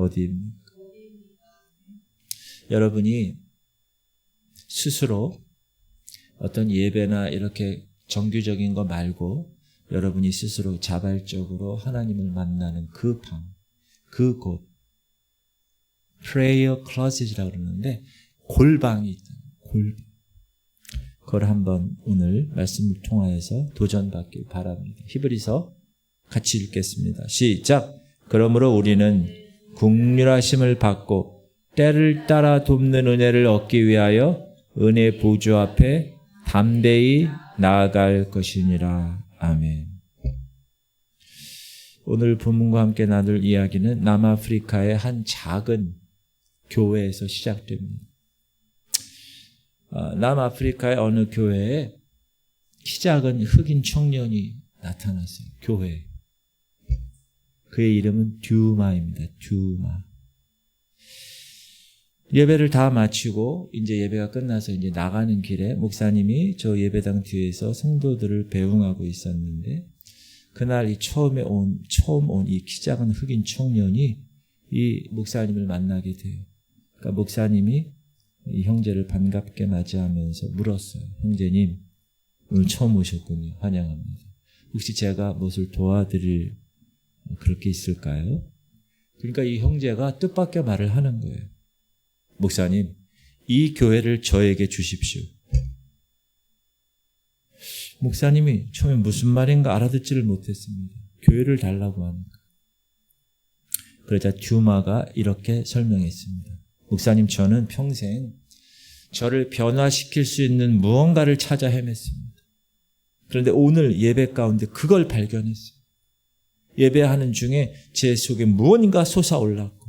어디입니까? 여러분이 스스로 어떤 예배나 이렇게 정규적인 거 말고 여러분이 스스로 자발적으로 하나님을 만나는 그 방, 그곳, prayer closet이라고 그러는데 골방이 있잖아요. 골방. 그걸 한번 오늘 말씀을 통하여서 도전받길 바랍니다. 히브리서 같이 읽겠습니다. 시작. 그러므로 우리는 긍휼하심을 받고 때를 따라 돕는 은혜를 얻기 위하여 은혜 보좌 앞에 담대히 나아갈 것이니라. 아멘. 오늘 본문과 함께 나눌 이야기는 남아프리카의 한 작은 교회에서 시작됩니다. 남아프리카의 어느 교회에 키 작은 흑인 청년이 나타났어요. 교회에. 그의 이름은 듀마입니다. 듀마. 예배를 다 마치고 이제 예배가 끝나서 이제 나가는 길에 목사님이 저 예배당 뒤에서 성도들을 배웅하고 있었는데 그날 이 처음 온 이 키 작은 흑인 청년이 이 목사님을 만나게 돼요. 그러니까 목사님이 이 형제를 반갑게 맞이하면서 물었어요. 형제님, 오늘 처음 오셨군요. 환영합니다. 혹시 제가 무엇을 도와드릴 그렇게 있을까요? 그러니까 이 형제가 뜻밖의 말을 하는 거예요. 목사님, 이 교회를 저에게 주십시오. 목사님이 처음에 무슨 말인가 알아듣지를 못했습니다. 교회를 달라고 하니까. 그러자 듀마가 이렇게 설명했습니다. 목사님, 저는 평생 저를 변화시킬 수 있는 무언가를 찾아 헤맸습니다. 그런데 오늘 예배 가운데 그걸 발견했어요. 예배하는 중에 제 속에 무언가 솟아올랐고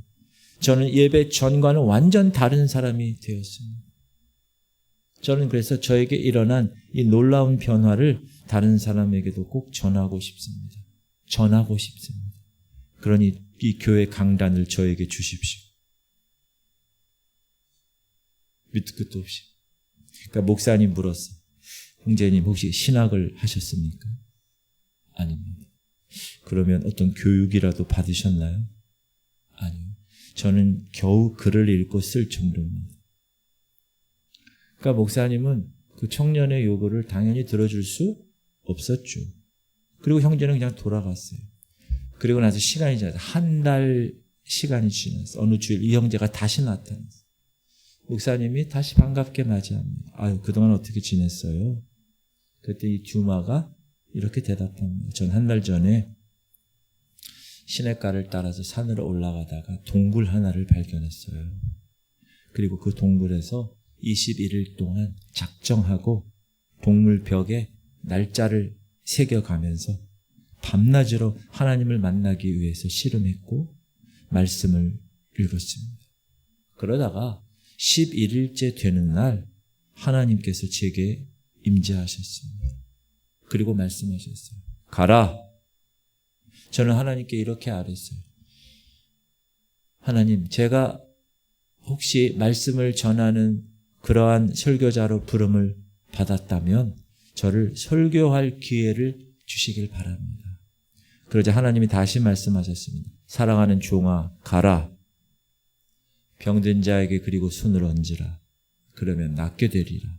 저는 예배 전과는 완전 다른 사람이 되었습니다. 저는 그래서 저에게 일어난 이 놀라운 변화를 다른 사람에게도 꼭 전하고 싶습니다. 전하고 싶습니다. 그러니 이 교회 강단을 저에게 주십시오. 밑도 끝도 없이. 그러니까 목사님 물었어. 형제님 혹시 신학을 하셨습니까? 아닙니다. 그러면 어떤 교육이라도 받으셨나요? 아니요. 저는 겨우 글을 읽고 쓸 정도입니다. 그러니까 목사님은 그 청년의 요구를 당연히 들어줄 수 없었죠. 그리고 형제는 그냥 돌아갔어요. 그리고 나서 시간이 지나서 한 달 시간이 지났어요. 어느 주일 이 형제가 다시 나타났어요. 목사님이 다시 반갑게 맞이합니다. 아유, 그동안 어떻게 지냈어요? 그때 이 듀마가 이렇게 대답합니다. 전 한 달 전에 시냇가를 따라서 산으로 올라가다가 동굴 하나를 발견했어요. 그리고 그 동굴에서 21일 동안 작정하고 동물벽에 날짜를 새겨가면서 밤낮으로 하나님을 만나기 위해서 씨름했고 말씀을 읽었습니다. 그러다가 11일째 되는 날 하나님께서 제게 임재하셨습니다. 그리고 말씀하셨어요. 가라. 저는 하나님께 이렇게 아뢰었어요. 하나님, 제가 혹시 말씀을 전하는 그러한 설교자로 부름을 받았다면 저를 설교할 기회를 주시길 바랍니다. 그러자 하나님이 다시 말씀하셨습니다. 사랑하는 종아, 가라. 병든 자에게 그리고 손을 얹으라. 그러면 낫게 되리라.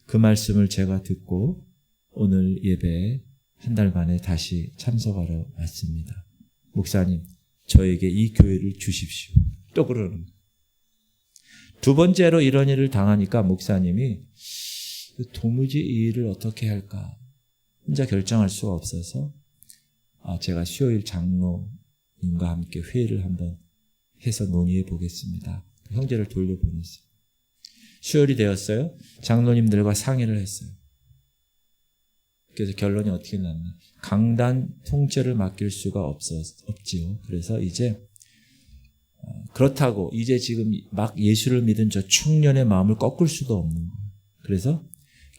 그 말씀을 제가 듣고 오늘 예배에 한 달 만에 다시 참석하러 왔습니다. 목사님, 저에게 이 교회를 주십시오. 또 그러는 거예요. 두 번째로 이런 일을 당하니까 목사님이 도무지 이 일을 어떻게 할까 혼자 결정할 수가 없어서 제가 수요일 장로님과 함께 회의를 한번 해서 논의해 보겠습니다. 형제를 돌려보냈어요. 수요일이 되었어요. 장로님들과 상의를 했어요. 그래서 결론이 어떻게 났나. 강단 통째를 맡길 수가 없지요. 그래서 이제 그렇다고 이제 지금 막 예수를 믿은 저 청년의 마음을 꺾을 수도 없는 거예요. 그래서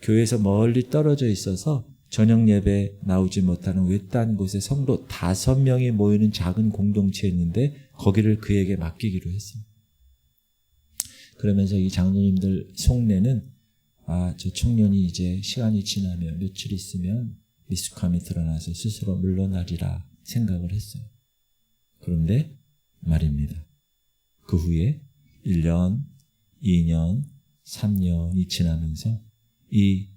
교회에서 멀리 떨어져 있어서 저녁 예배 나오지 못하는 외딴 곳에 성도 5명이 모이는 작은 공동체였는데 거기를 그에게 맡기기로 했어요. 그러면서 이 장로님들 속내는 저 청년이 이제 시간이 지나면 며칠 있으면 미숙함이 드러나서 스스로 물러나리라 생각을 했어요. 그런데 말입니다. 그 후에 1년, 2년, 3년이 지나면서 이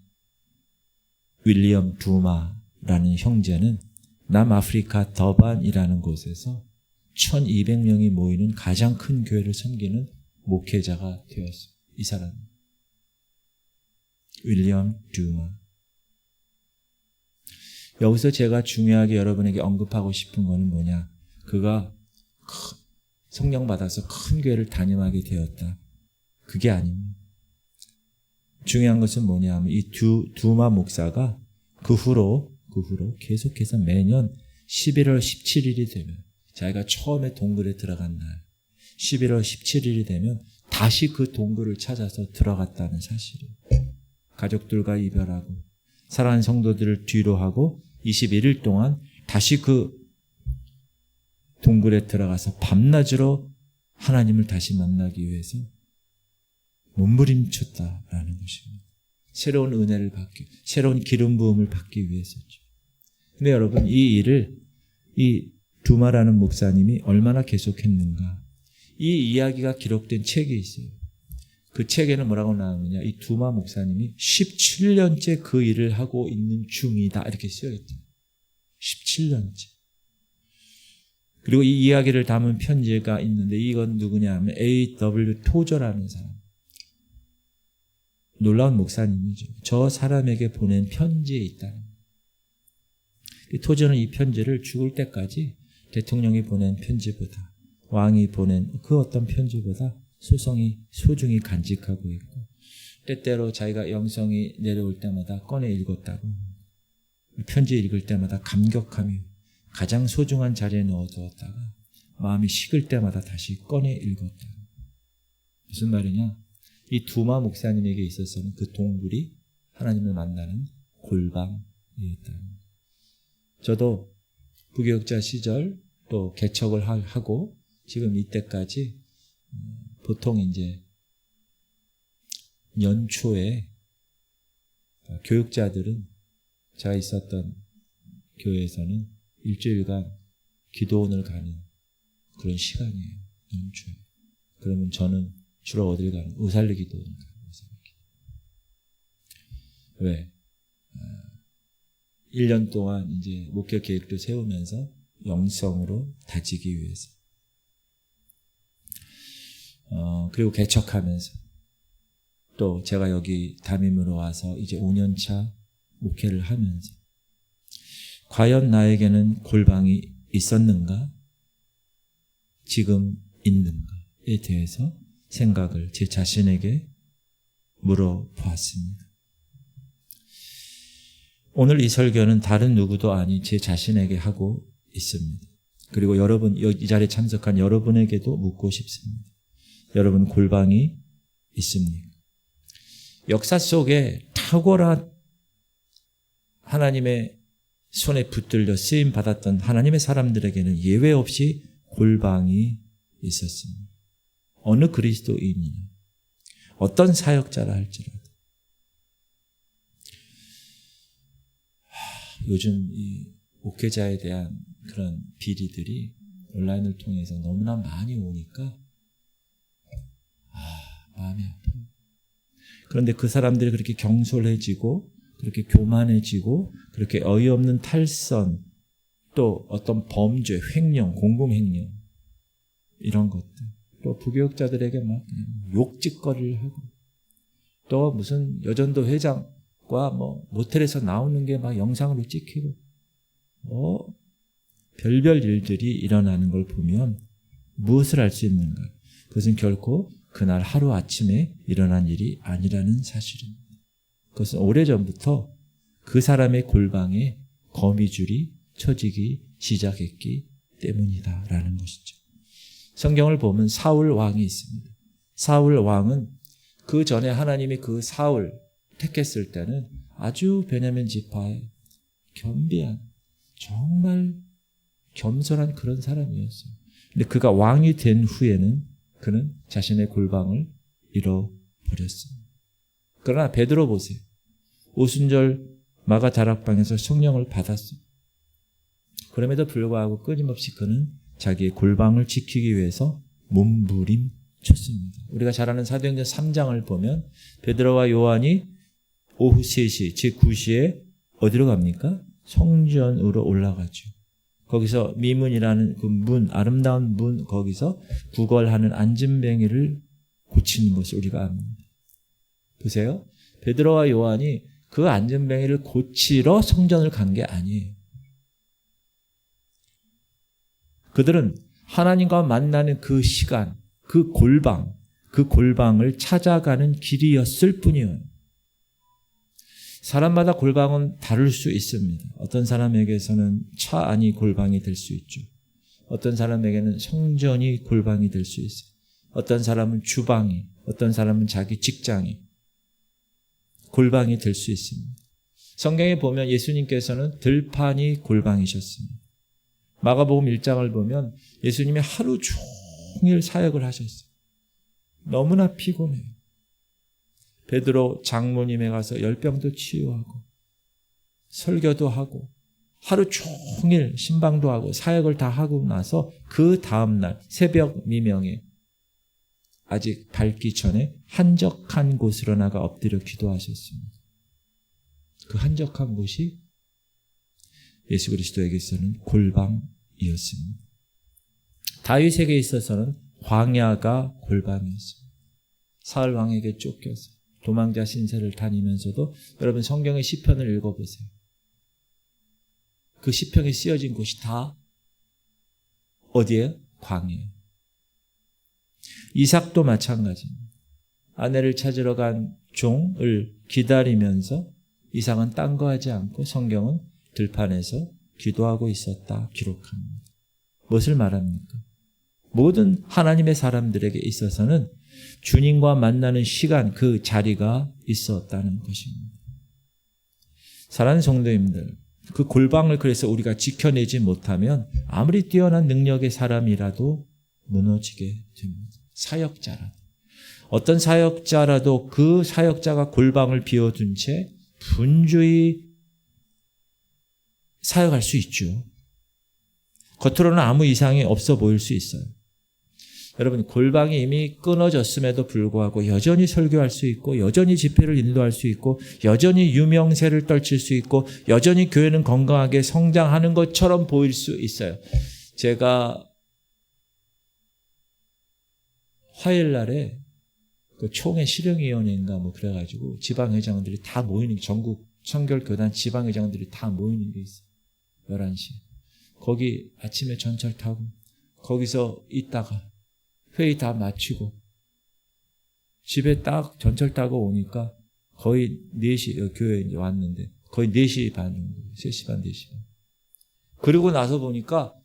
윌리엄 두마라는 형제는 남아프리카 더반이라는 곳에서 1200명이 모이는 가장 큰 교회를 섬기는 목회자가 되었어요. 이 사람 윌리엄 두마. 여기서 제가 중요하게 여러분에게 언급하고 싶은 것은 뭐냐, 그가 성령 받아서 큰 교회를 담임하게 되었다, 그게 아닙니다. 중요한 것은 뭐냐 하면 이 두마 목사가 그 후로 계속해서 매년 11월 17일이 되면, 자기가 처음에 동굴에 들어간 날 11월 17일이 되면 다시 그 동굴을 찾아서 들어갔다는 사실이에요. 가족들과 이별하고 사랑하는 성도들을 뒤로 하고 21일 동안 다시 그 동굴에 들어가서 밤낮으로 하나님을 다시 만나기 위해서 몸부림쳤다라는 것입니다. 새로운 은혜를 받기, 새로운 기름 부음을 받기 위해서죠. 근데 여러분, 이 일을 이 두마라는 목사님이 얼마나 계속했는가, 이 이야기가 기록된 책이 있어요. 그 책에는 뭐라고 나오느냐, 이 두마 목사님이 17년째 그 일을 하고 있는 중이다, 이렇게 쓰여있다. 17년째. 그리고 이 이야기를 담은 편지가 있는데, 이건 누구냐 하면 A.W. 토저라는 사람, 놀라운 목사님이죠. 저 사람에게 보낸 편지에 있다는 거예요. 토저는 이 편지를 죽을 때까지 대통령이 보낸 편지보다, 왕이 보낸 그 어떤 편지보다 소중히 간직하고 있고, 때때로 자기가 영성이 내려올 때마다 꺼내 읽었다고, 편지 읽을 때마다 감격하며 가장 소중한 자리에 넣어두었다가 마음이 식을 때마다 다시 꺼내 읽었다. 무슨 말이냐? 이 두마 목사님에게 있어서는 그 동굴이 하나님을 만나는 골방이었다. 저도 부교육자 시절 또 개척을 하고 지금 이때까지 보통 이제 연초에 교육자들은 제가 있었던 교회에서는 일주일간 기도원을 가는 그런 시간이에요. 연초에. 그러면 저는 주로 어딜 가는? 의살리 기도원을 가는. 왜? 1년 동안 이제 목회 계획도 세우면서 영성으로 다지기 위해서. 그리고 개척하면서. 또 제가 여기 담임으로 와서 이제 5년차 목회를 하면서 과연 나에게는 골방이 있었는가? 지금 있는가에 대해서 생각을 제 자신에게 물어보았습니다. 오늘 이 설교는 다른 누구도 아닌 제 자신에게 하고 있습니다. 그리고 여러분, 이 자리에 참석한 여러분에게도 묻고 싶습니다. 여러분, 골방이 있습니까? 역사 속에 탁월한 하나님의 손에 붙들려 쓰임 받았던 하나님의 사람들에게는 예외 없이 골방이 있었습니다. 어느 그리스도인이나 어떤 사역자라 할지라도. 요즘 이 목회자에 대한 그런 비리들이 온라인을 통해서 너무나 많이 오니까 마음이 아파요. 그런데 그 사람들이 그렇게 경솔해지고 그렇게 교만해지고 그렇게 어이없는 탈선, 또 어떤 범죄, 횡령, 공공횡령, 이런 것들, 또 부교육자들에게 막 욕짓거리를 하고, 또 무슨 여전도 회장과 모텔에서 나오는 게 막 영상으로 찍히고, 별별 일들이 일어나는 걸 보면 무엇을 알 수 있는가? 그것은 결코 그날 하루아침에 일어난 일이 아니라는 사실입니다. 그것은 오래전부터 그 사람의 골방에 거미줄이 쳐지기 시작했기 때문이다라는 것이죠. 성경을 보면 사울 왕이 있습니다. 사울 왕은 그 전에 하나님이 그 사울 택했을 때는 아주 베냐민 지파의 겸비한, 정말 겸손한 그런 사람이었어요. 근데 그가 왕이 된 후에는 그는 자신의 골방을 잃어버렸습니다. 그러나 베드로 보세요. 오순절 마가 다락방에서 성령을 받았어요. 그럼에도 불구하고 끊임없이 그는 자기의 골방을 지키기 위해서 몸부림쳤습니다. 우리가 잘 아는 사도행전 3장을 보면 베드로와 요한이 오후 3시, 즉 9시에 어디로 갑니까? 성전으로 올라가죠. 거기서 미문이라는 그 문, 아름다운 문, 거기서 구걸하는 안진뱅이를 고치는 것을 우리가 압니다. 보세요. 베드로와 요한이 그 안진뱅이를 고치러 성전을 간 게 아니에요. 그들은 하나님과 만나는 그 시간, 그 골방을 찾아가는 길이었을 뿐이에요. 사람마다 골방은 다를 수 있습니다. 어떤 사람에게서는 차 안이 골방이 될 수 있죠. 어떤 사람에게는 성전이 골방이 될 수 있어요. 어떤 사람은 주방이, 어떤 사람은 자기 직장이 골방이 될 수 있습니다. 성경에 보면 예수님께서는 들판이 골방이셨습니다. 마가복음 1장을 보면 예수님이 하루 종일 사역을 하셨어요. 너무나 피곤해요. 베드로 장모님에 가서 열병도 치유하고 설교도 하고 하루 종일 신방도 하고 사역을 다 하고 나서 그 다음날 새벽 미명에 아직 밝기 전에 한적한 곳으로 나가 엎드려 기도하셨습니다. 그 한적한 곳이 예수 그리스도에게서는 골방이었습니다. 다윗에게 있어서는 광야가 골방이었습니다. 사울 왕에게 쫓겨서 도망자 신세를 다니면서도 여러분 성경의 시편을 읽어보세요. 그 시편이 쓰여진 곳이 다 어디예요? 광야예요. 이삭도 마찬가지입니다. 아내를 찾으러 간 종을 기다리면서 이삭은 딴 거 하지 않고 성경은 들판에서 기도하고 있었다 기록합니다. 무엇을 말합니까? 모든 하나님의 사람들에게 있어서는 주님과 만나는 시간, 그 자리가 있었다는 것입니다. 사랑하는 성도님들, 그 골방을 그래서 우리가 지켜내지 못하면 아무리 뛰어난 능력의 사람이라도 무너지게 됩니다. 사역자라도. 어떤 사역자라도 그 사역자가 골방을 비워둔 채 분주히 사역할 수 있죠. 겉으로는 아무 이상이 없어 보일 수 있어요. 여러분, 골방이 이미 끊어졌음에도 불구하고 여전히 설교할 수 있고 여전히 집회를 인도할 수 있고 여전히 유명세를 떨칠 수 있고 여전히 교회는 건강하게 성장하는 것처럼 보일 수 있어요. 제가 화요일 날에 그 총회 실행위원회인가 뭐 그래가지고 지방회장들이 다 모이는, 전국 청결교단 지방회장들이 다 모이는 게 있어요. 11시. 거기 아침에 전철 타고 거기서 있다가 회의 다 마치고 집에 딱 전철 타고 오니까 거의 4시, 교회에 이제 왔는데 거의 4시 반 정도, 3시 반, 4시 반. 그리고 나서 보니까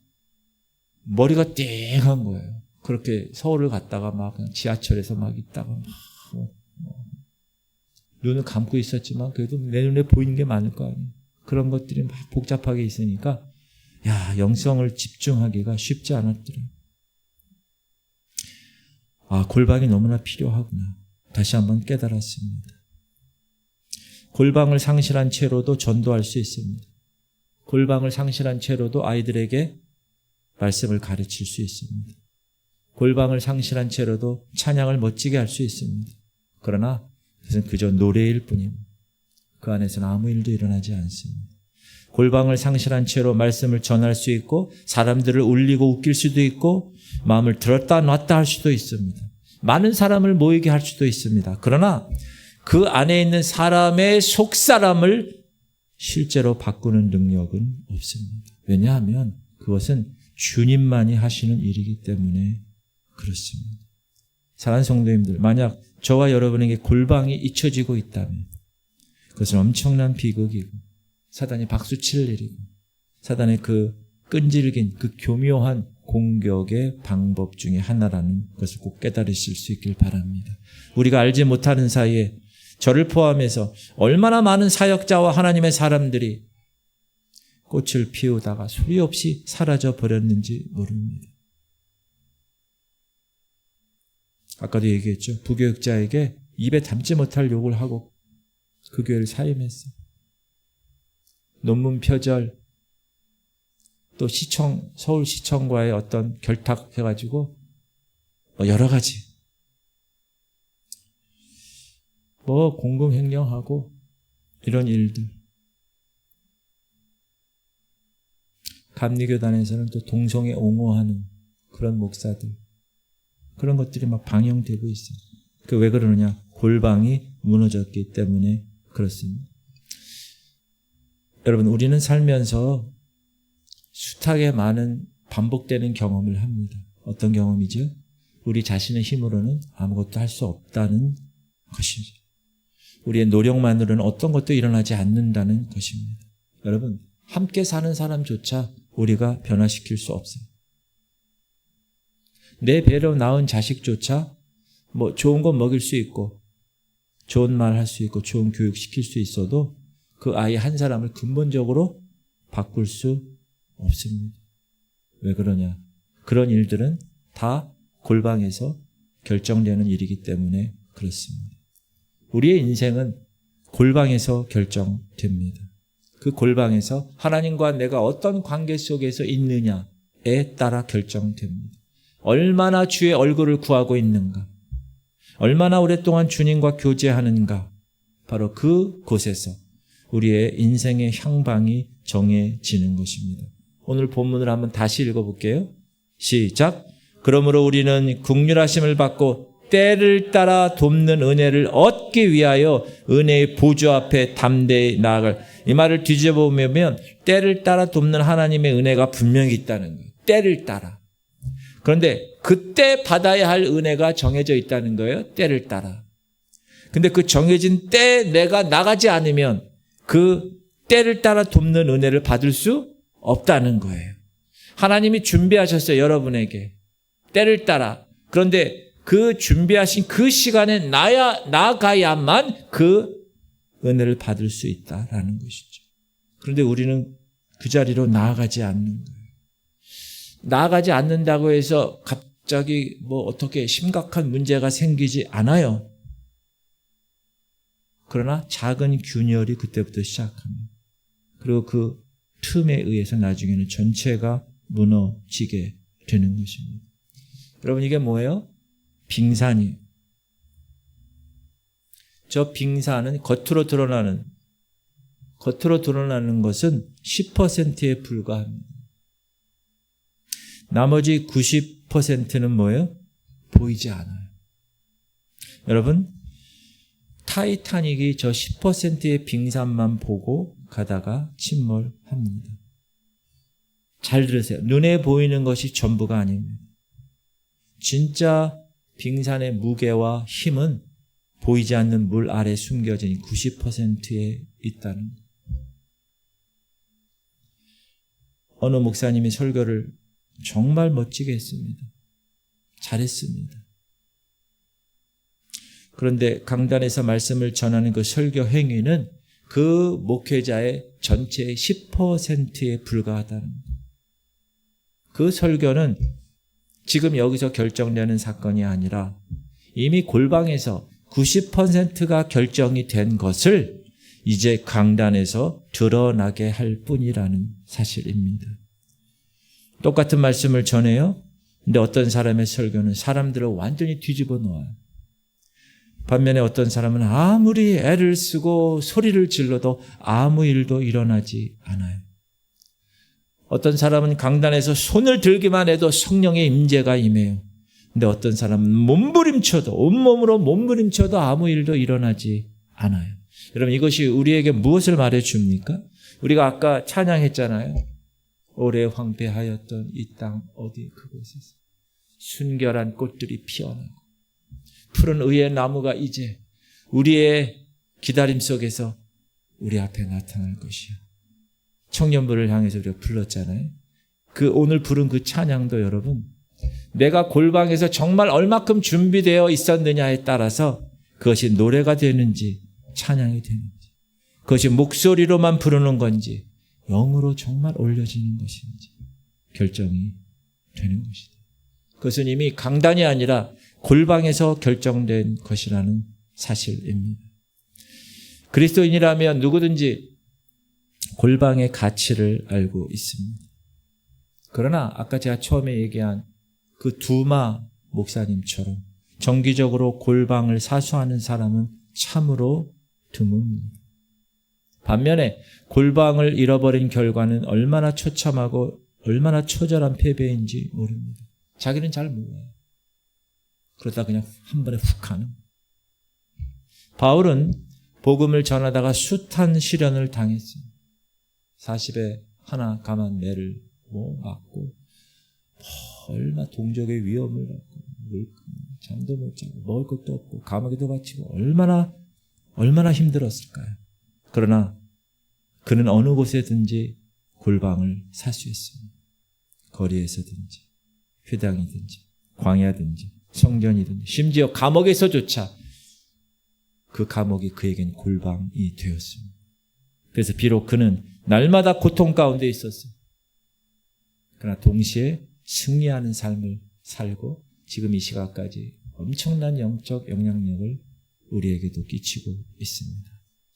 머리가 띵한 거예요. 그렇게 서울을 갔다가 막 그냥 지하철에서 막 있다가 막 눈을 감고 있었지만 그래도 내 눈에 보이는 게 많을 거 아니에요. 그런 것들이 막 복잡하게 있으니까 영성을 집중하기가 쉽지 않았더래요. 골방이 너무나 필요하구나. 다시 한번 깨달았습니다. 골방을 상실한 채로도 전도할 수 있습니다. 골방을 상실한 채로도 아이들에게 말씀을 가르칠 수 있습니다. 골방을 상실한 채로도 찬양을 멋지게 할 수 있습니다. 그러나 그것은 그저 노래일 뿐입니다. 그 안에서는 아무 일도 일어나지 않습니다. 골방을 상실한 채로 말씀을 전할 수 있고 사람들을 울리고 웃길 수도 있고 마음을 들었다 놨다 할 수도 있습니다. 많은 사람을 모이게 할 수도 있습니다. 그러나 그 안에 있는 사람의 속사람을 실제로 바꾸는 능력은 없습니다. 왜냐하면 그것은 주님만이 하시는 일이기 때문에 그렇습니다. 사랑하는 성도님들, 만약 저와 여러분에게 골방이 잊혀지고 있다면 그것은 엄청난 비극이고 사단이 박수칠 일이고 사단의 그 끈질긴 그 교묘한 공격의 방법 중에 하나라는 것을 꼭 깨달으실 수 있길 바랍니다. 우리가 알지 못하는 사이에 저를 포함해서 얼마나 많은 사역자와 하나님의 사람들이 꽃을 피우다가 소리 없이 사라져 버렸는지 모릅니다. 아까도 얘기했죠. 부교육자에게 입에 담지 못할 욕을 하고 그 교회를 사임했어요. 논문 표절, 또 서울시청과의 어떤 결탁해가지고 여러 가지 공금횡령하고 이런 일들. 감리교단에서는 또 동성애 옹호하는 그런 목사들, 그런 것들이 막 방영되고 있어요. 왜 그러느냐? 골방이 무너졌기 때문에 그렇습니다. 여러분, 우리는 살면서 숱하게 많은 반복되는 경험을 합니다. 어떤 경험이죠? 우리 자신의 힘으로는 아무것도 할 수 없다는 것이죠. 우리의 노력만으로는 어떤 것도 일어나지 않는다는 것입니다. 여러분, 함께 사는 사람조차 우리가 변화시킬 수 없어요. 내 배로 낳은 자식조차 좋은 거 먹일 수 있고 좋은 말 할 수 있고 좋은 교육 시킬 수 있어도 그 아이 한 사람을 근본적으로 바꿀 수 없습니다. 왜 그러냐? 그런 일들은 다 골방에서 결정되는 일이기 때문에 그렇습니다. 우리의 인생은 골방에서 결정됩니다. 그 골방에서 하나님과 내가 어떤 관계 속에서 있느냐에 따라 결정됩니다. 얼마나 주의 얼굴을 구하고 있는가, 얼마나 오랫동안 주님과 교제하는가, 바로 그곳에서 우리의 인생의 향방이 정해지는 것입니다. 오늘 본문을 한번 다시 읽어볼게요. 시작. 그러므로 우리는 긍휼하심을 받고 때를 따라 돕는 은혜를 얻기 위하여 은혜의 보좌 앞에 담대히 나아갈. 이 말을 뒤집어보면 때를 따라 돕는 하나님의 은혜가 분명히 있다는 거예요. 때를 따라. 그런데 그때 받아야 할 은혜가 정해져 있다는 거예요. 때를 따라. 근데 그 정해진 때에 내가 나가지 않으면 그 때를 따라 돕는 은혜를 받을 수 없다는 거예요. 하나님이 준비하셨어요. 여러분에게. 때를 따라. 그런데 그 준비하신 그 시간에 나가야만 그 은혜를 받을 수 있다라는 것이죠. 그런데 우리는 그 자리로 나아가지 않는 거예요. 나아가지 않는다고 해서 갑자기 어떻게 심각한 문제가 생기지 않아요. 그러나 작은 균열이 그때부터 시작합니다. 그리고 그 틈에 의해서 나중에는 전체가 무너지게 되는 것입니다. 여러분, 이게 뭐예요? 빙산이에요. 저 빙산은 겉으로 드러나는 것은 10%에 불과합니다. 나머지 90%는 뭐예요? 보이지 않아요. 여러분, 타이타닉이 저 10%의 빙산만 보고 가다가 침몰합니다. 잘 들으세요. 눈에 보이는 것이 전부가 아닙니다. 진짜 빙산의 무게와 힘은 보이지 않는 물 아래 숨겨진 90%에 있다는 거예요. 어느 목사님이 설교를 정말 멋지게 했습니다. 잘했습니다. 그런데 강단에서 말씀을 전하는 그 설교 행위는 그 목회자의 전체의 10%에 불과하다는 거예요. 그 설교는 지금 여기서 결정되는 사건이 아니라 이미 골방에서 90%가 결정이 된 것을 이제 강단에서 드러나게 할 뿐이라는 사실입니다. 똑같은 말씀을 전해요. 근데 어떤 사람의 설교는 사람들을 완전히 뒤집어 놓아요. 반면에 어떤 사람은 아무리 애를 쓰고 소리를 질러도 아무 일도 일어나지 않아요. 어떤 사람은 강단에서 손을 들기만 해도 성령의 임재가 임해요. 근데 어떤 사람은 온몸으로 몸부림쳐도 아무 일도 일어나지 않아요. 여러분, 이것이 우리에게 무엇을 말해줍니까? 우리가 아까 찬양했잖아요. 오래 황폐하였던 이 땅 어디 그곳에서 순결한 꽃들이 피어나고 푸른 의의 나무가 이제 우리의 기다림 속에서 우리 앞에 나타날 것이야. 청년부를 향해서 우리가 불렀잖아요. 그 오늘 부른 그 찬양도 여러분, 내가 골방에서 정말 얼마큼 준비되어 있었느냐에 따라서 그것이 노래가 되는지 찬양이 되는지, 그것이 목소리로만 부르는 건지 영으로 정말 올려지는 것인지 결정이 되는 것이다. 그것은 이미 강단이 아니라 골방에서 결정된 것이라는 사실입니다. 그리스도인이라면 누구든지 골방의 가치를 알고 있습니다. 그러나 아까 제가 처음에 얘기한 그 두마 목사님처럼 정기적으로 골방을 사수하는 사람은 참으로 드뭅니다. 반면에 골방을 잃어버린 결과는 얼마나 처참하고 얼마나 처절한 패배인지 모릅니다. 자기는 잘 몰라요. 그러다 그냥 한 번에 훅 가는. 바울은 복음을 전하다가 숱한 시련을 당했어요. 40에 하나 감한 매를 맞고 얼마 동족의 위험을 받고 잠도 못 자고 먹을 것도 없고 감옥에도 갇히고 얼마나 힘들었을까요? 그러나 그는 어느 곳에든지 골방을 사수했습니다. 거리에서든지 회당이든지 광야든지 성전이든지 심지어 감옥에서조차 그 감옥이 그에겐 골방이 되었습니다. 그래서 비록 그는 날마다 고통 가운데 있었어요. 그러나 동시에 승리하는 삶을 살고 지금 이 시각까지 엄청난 영적 영향력을 우리에게도 끼치고 있습니다.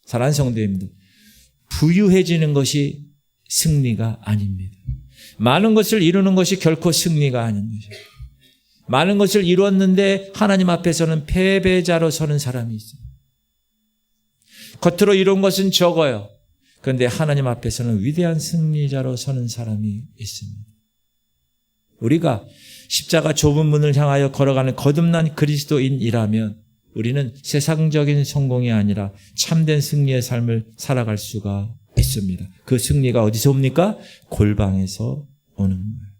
사랑하는 성도입니다. 부유해지는 것이 승리가 아닙니다. 많은 것을 이루는 것이 결코 승리가 아닌 것입니다. 많은 것을 이루었는데 하나님 앞에서는 패배자로 서는 사람이 있어요. 겉으로 이룬 것은 적어요. 그런데 하나님 앞에서는 위대한 승리자로 서는 사람이 있습니다. 우리가 십자가 좁은 문을 향하여 걸어가는 거듭난 그리스도인이라면 우리는 세상적인 성공이 아니라 참된 승리의 삶을 살아갈 수가 있습니다. 그 승리가 어디서 옵니까? 골방에서 오는 거예요.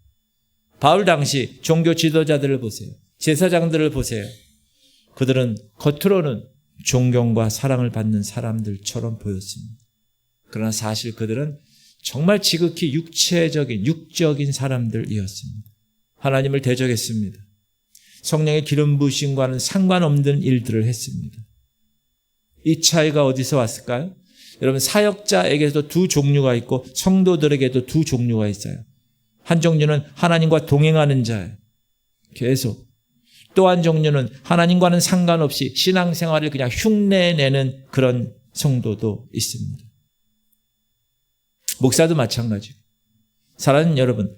바울 당시 종교 지도자들을 보세요. 제사장들을 보세요. 그들은 겉으로는 존경과 사랑을 받는 사람들처럼 보였습니다. 그러나 사실 그들은 정말 지극히 육적인 사람들이었습니다. 하나님을 대적했습니다. 성령의 기름 부으심과는 상관없는 일들을 했습니다. 이 차이가 어디서 왔을까요? 여러분, 사역자에게도 두 종류가 있고 성도들에게도 두 종류가 있어요. 한 종류는 하나님과 동행하는 자예요. 계속. 또 한 종류는 하나님과는 상관없이 신앙생활을 그냥 흉내내는 그런 성도도 있습니다. 목사도 마찬가지고. 사랑하는 여러분,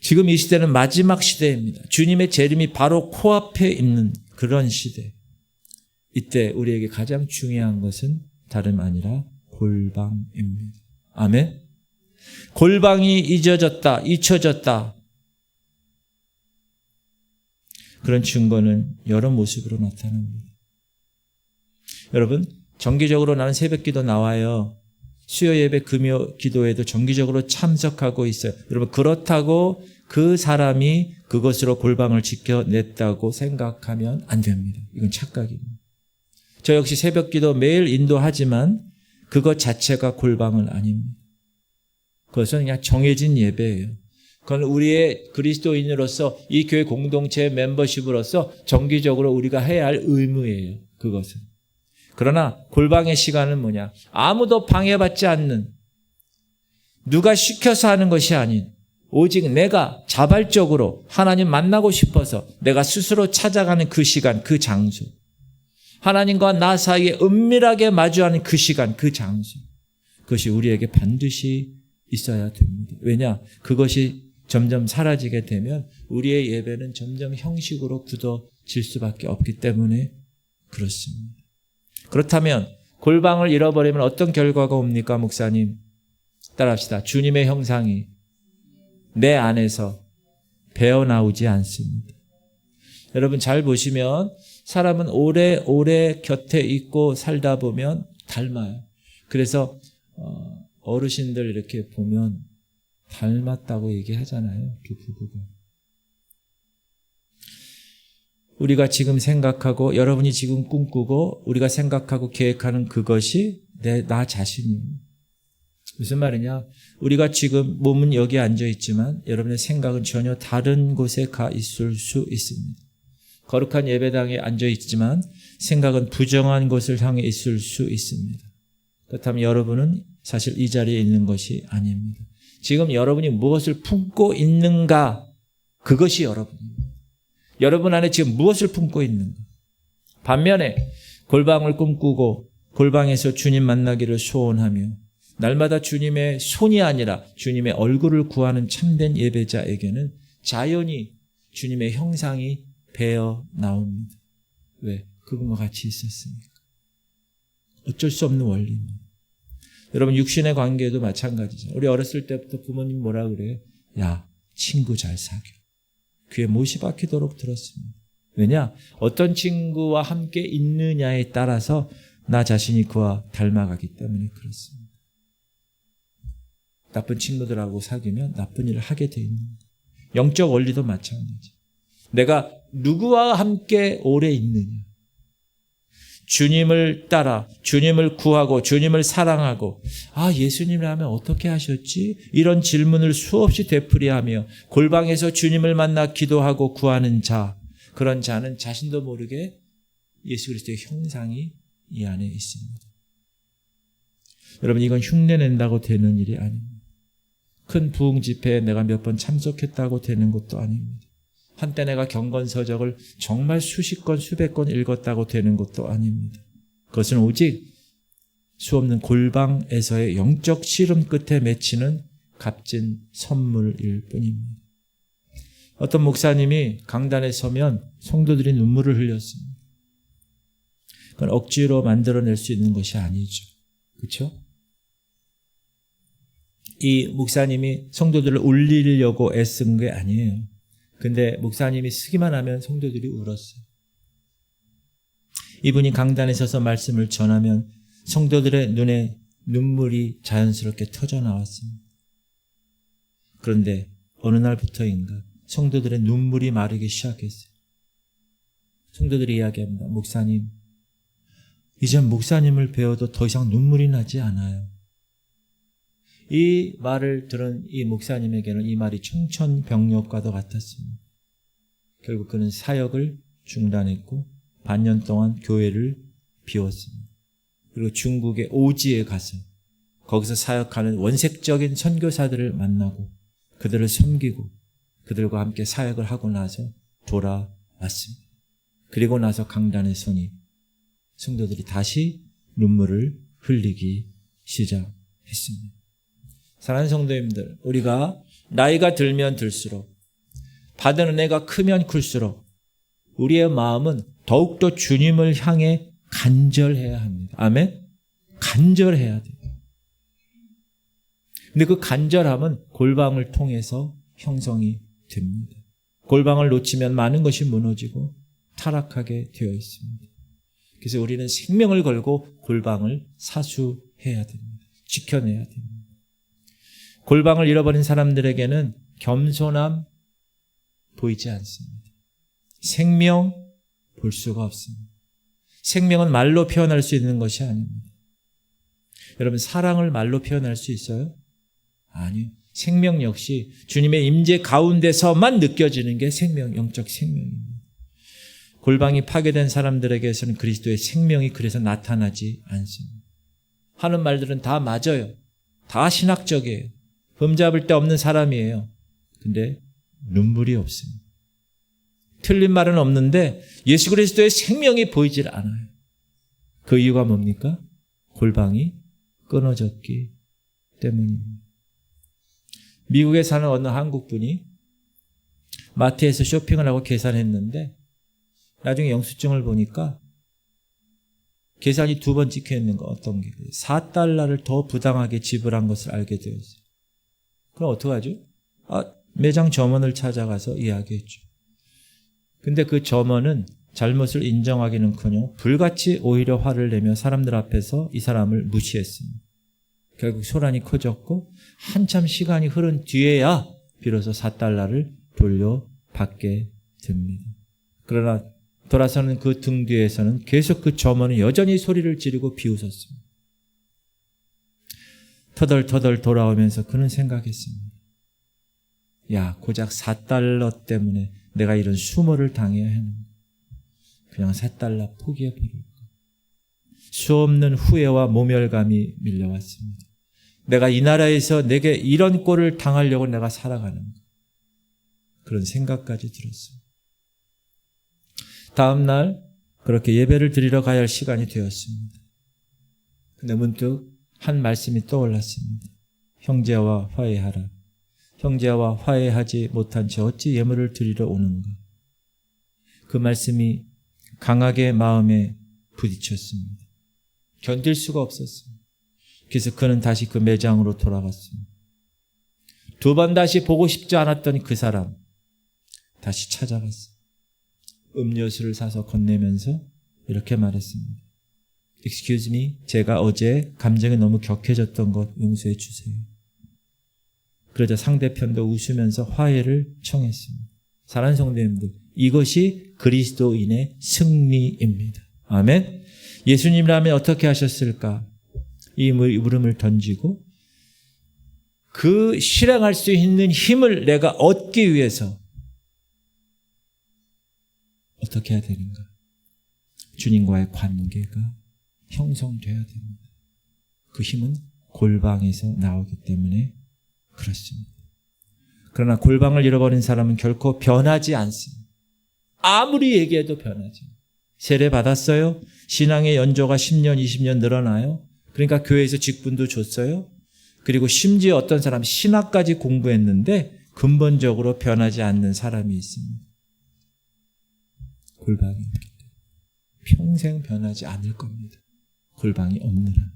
지금 이 시대는 마지막 시대입니다. 주님의 재림이 바로 코앞에 있는 그런 시대. 이때 우리에게 가장 중요한 것은 다름 아니라 골방입니다. 아멘. 골방이 잊혀졌다. 그런 증거는 여러 모습으로 나타납니다. 여러분, 정기적으로 나는 새벽기도 나와요. 수요 예배 금요 기도에도 정기적으로 참석하고 있어요. 여러분, 그렇다고 그 사람이 그것으로 골방을 지켜냈다고 생각하면 안 됩니다. 이건 착각입니다. 저 역시 새벽기도 매일 인도하지만 그것 자체가 골방은 아닙니다. 그것은 그냥 정해진 예배예요. 그건 우리의 그리스도인으로서 이 교회 공동체 멤버십으로서 정기적으로 우리가 해야 할 의무예요. 그것은. 그러나 골방의 시간은 뭐냐? 아무도 방해받지 않는, 누가 시켜서 하는 것이 아닌 오직 내가 자발적으로 하나님 만나고 싶어서 내가 스스로 찾아가는 그 시간, 그 장소. 하나님과 나 사이에 은밀하게 마주하는 그 시간, 그 장소. 그것이 우리에게 반드시 있어야 됩니다. 왜냐? 그것이 점점 사라지게 되면 우리의 예배는 점점 형식으로 굳어질 수밖에 없기 때문에 그렇습니다. 그렇다면 골방을 잃어버리면 어떤 결과가 옵니까, 목사님? 따라합시다. 주님의 형상이 내 안에서 배어나오지 않습니다. 여러분 잘 보시면 사람은 오래 곁에 있고 살다 보면 닮아요. 그래서 어르신들 이렇게 보면 닮았다고 얘기하잖아요. 두 부부가. 우리가 지금 생각하고 여러분이 지금 꿈꾸고 우리가 생각하고 계획하는 그것이 나 자신입니다. 무슨 말이냐? 우리가 지금 몸은 여기 앉아 있지만 여러분의 생각은 전혀 다른 곳에 가 있을 수 있습니다. 거룩한 예배당에 앉아 있지만 생각은 부정한 곳을 향해 있을 수 있습니다. 그렇다면 여러분은 사실 이 자리에 있는 것이 아닙니다. 지금 여러분이 무엇을 품고 있는가? 그것이 여러분입니다. 여러분 안에 지금 무엇을 품고 있는가? 반면에 골방을 꿈꾸고 골방에서 주님 만나기를 소원하며 날마다 주님의 손이 아니라 주님의 얼굴을 구하는 참된 예배자에게는 자연히 주님의 형상이 배어 나옵니다. 왜? 그분과 같이 있었으니까. 어쩔 수 없는 원리입니다. 여러분 육신의 관계도 마찬가지죠. 우리 어렸을 때부터 부모님 뭐라 그래요? 야, 친구 잘 사귀어. 귀에 못이 박히도록 들었습니다. 왜냐? 어떤 친구와 함께 있느냐에 따라서 나 자신이 그와 닮아가기 때문에 그렇습니다. 나쁜 친구들하고 사귀면 나쁜 일을 하게 돼 있는 거예요. 영적 원리도 마찬가지. 내가 누구와 함께 오래 있느냐. 주님을 따라 주님을 구하고 주님을 사랑하고 예수님이라면 어떻게 하셨지? 이런 질문을 수없이 되풀이하며 골방에서 주님을 만나 기도하고 구하는 자, 그런 자는 자신도 모르게 예수 그리스도의 형상이 이 안에 있습니다. 여러분 이건 흉내낸다고 되는 일이 아닙니다. 큰 부흥 집회에 내가 몇 번 참석했다고 되는 것도 아닙니다. 한때 내가 경건서적을 정말 수십 건 수백 건 읽었다고 되는 것도 아닙니다. 그것은 오직 수없는 골방에서의 영적 씨름 끝에 맺히는 값진 선물일 뿐입니다. 어떤 목사님이 강단에 서면 성도들이 눈물을 흘렸습니다. 그건 억지로 만들어낼 수 있는 것이 아니죠. 그렇죠? 이 목사님이 성도들을 울리려고 애쓴 게 아니에요. 근데 목사님이 쓰기만 하면 성도들이 울었어요. 이분이 강단에 서서 말씀을 전하면 성도들의 눈에 눈물이 자연스럽게 터져 나왔습니다. 그런데 어느 날부터인가 성도들의 눈물이 마르기 시작했어요. 성도들이 이야기합니다. 목사님, 이젠 목사님을 배워도 더 이상 눈물이 나지 않아요. 이 말을 들은 이 목사님에게는 이 말이 청천벽력과도 같았습니다. 결국 그는 사역을 중단했고 반년 동안 교회를 비웠습니다. 그리고 중국의 오지에 가서 거기서 사역하는 원색적인 선교사들을 만나고 그들을 섬기고 그들과 함께 사역을 하고 나서 돌아왔습니다. 그리고 나서 강단에 서니 성도들이 다시 눈물을 흘리기 시작했습니다. 사랑하는 성도님들, 우리가 나이가 들면 들수록 받은 은혜가 크면 클수록 우리의 마음은 더욱더 주님을 향해 간절해야 합니다. 아멘? 간절해야 돼요. 근데 그 간절함은 골방을 통해서 형성이 됩니다. 골방을 놓치면 많은 것이 무너지고 타락하게 되어 있습니다. 그래서 우리는 생명을 걸고 골방을 사수해야 됩니다. 지켜내야 됩니다. 골방을 잃어버린 사람들에게는 겸손함 보이지 않습니다. 생명 볼 수가 없습니다. 생명은 말로 표현할 수 있는 것이 아닙니다. 여러분 사랑을 말로 표현할 수 있어요? 아니요. 생명 역시 주님의 임재 가운데서만 느껴지는 게 생명, 영적 생명입니다. 골방이 파괴된 사람들에게서는 그리스도의 생명이 그래서 나타나지 않습니다. 하는 말들은 다 맞아요. 다 신학적이에요. 흠잡을 데 없는 사람이에요. 근데 눈물이 없습니다. 틀린 말은 없는데 예수 그리스도의 생명이 보이질 않아요. 그 이유가 뭡니까? 골방이 끊어졌기 때문입니다. 미국에 사는 어느 한국분이 마트에서 쇼핑을 하고 계산했는데 나중에 영수증을 보니까 계산이 2번 찍혀 있는 거 어떤 게 $4를 더 부당하게 지불한 것을 알게 되었어요. 그럼 어떡하죠? 매장 점원을 찾아가서 이야기했죠. 근데 그 점원은 잘못을 인정하기는커녕 불같이 오히려 화를 내며 사람들 앞에서 이 사람을 무시했습니다. 결국 소란이 커졌고 한참 시간이 흐른 뒤에야 비로소 $4를 돌려받게 됩니다. 그러나 돌아서는 그 등 뒤에서는 계속 그 점원은 여전히 소리를 지르고 비웃었습니다. 터덜터덜 돌아오면서 그는 생각했습니다. 야, 고작 $4 때문에 내가 이런 수모를 당해야 하는 그냥 $4 포기해버릴까. 수없는 후회와 모멸감이 밀려왔습니다. 내가 이 나라에서 내게 이런 꼴을 당하려고 내가 살아가는가. 그런 생각까지 들었습니다. 다음 날 그렇게 예배를 드리러 가야 할 시간이 되었습니다. 근데 문득 한 말씀이 떠올랐습니다. 형제와 화해하라. 형제와 화해하지 못한 채 어찌 예물을 드리러 오는가. 그 말씀이 강하게 마음에 부딪혔습니다. 견딜 수가 없었습니다. 그래서 그는 다시 그 매장으로 돌아갔습니다. 2번 다시 보고 싶지 않았던 그 사람 다시 찾아갔어요. 음료수를 사서 건네면서 이렇게 말했습니다. Excuse me, 제가 어제 감정이 너무 격해졌던 것 용서해 주세요. 그러자 상대편도 웃으면서 화해를 청했습니다. 사랑하는 성도님들, 이것이 그리스도인의 승리입니다. 아멘. 예수님이라면 어떻게 하셨을까? 이 물음을 던지고 그 실행할 수 있는 힘을 내가 얻기 위해서 어떻게 해야 되는가? 주님과의 관계가 형성되어야 됩니다. 그 힘은 골방에서 나오기 때문에 그렇습니다. 그러나 골방을 잃어버린 사람은 결코 변하지 않습니다. 아무리 얘기해도 변하지. 세례 받았어요? 신앙의 연조가 10년, 20년 늘어나요? 그러니까 교회에서 직분도 줬어요? 그리고 심지어 어떤 사람 신학까지 공부했는데 근본적으로 변하지 않는 사람이 있습니다. 골방이 없기 때문에 평생 변하지 않을 겁니다. 골방이 없는 한.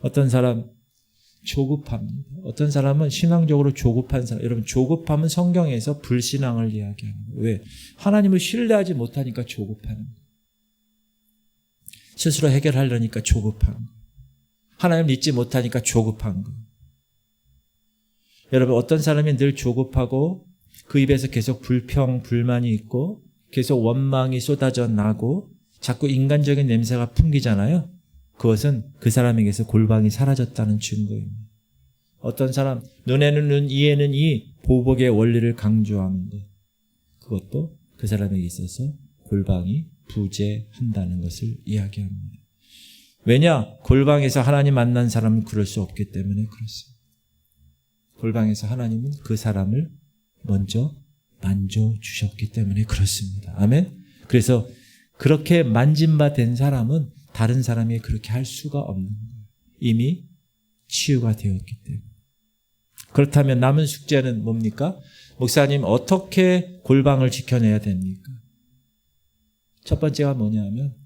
어떤 사람 조급합니다. 어떤 사람은 신앙적으로 조급한 사람. 여러분, 조급함은 성경에서 불신앙을 이야기합니다. 왜? 하나님을 신뢰하지 못하니까 조급하는 거예요. 스스로 해결하려니까 조급한 거예요. 하나님을 믿지 못하니까 조급한 거예요. 여러분, 어떤 사람이 늘 조급하고 그 입에서 계속 불평, 불만이 있고 계속 원망이 쏟아져 나고 자꾸 인간적인 냄새가 풍기잖아요. 그것은 그 사람에게서 골방이 사라졌다는 증거입니다. 어떤 사람 눈에는 눈, 이에는 이 보복의 원리를 강조하는 것. 그것도 그 사람에게 있어서 골방이 부재한다는 것을 이야기합니다. 왜냐? 골방에서 하나님 만난 사람은 그럴 수 없기 때문에 그렇습니다. 골방에서 하나님은 그 사람을 먼저 만져주셨기 때문에 그렇습니다. 아멘? 그래서 그렇게 만진 바 된 사람은 다른 사람이 그렇게 할 수가 없는 거예요. 이미 치유가 되었기 때문에. 그렇다면 남은 숙제는 뭡니까? 목사님, 어떻게 골방을 지켜내야 됩니까? 첫 번째가 뭐냐면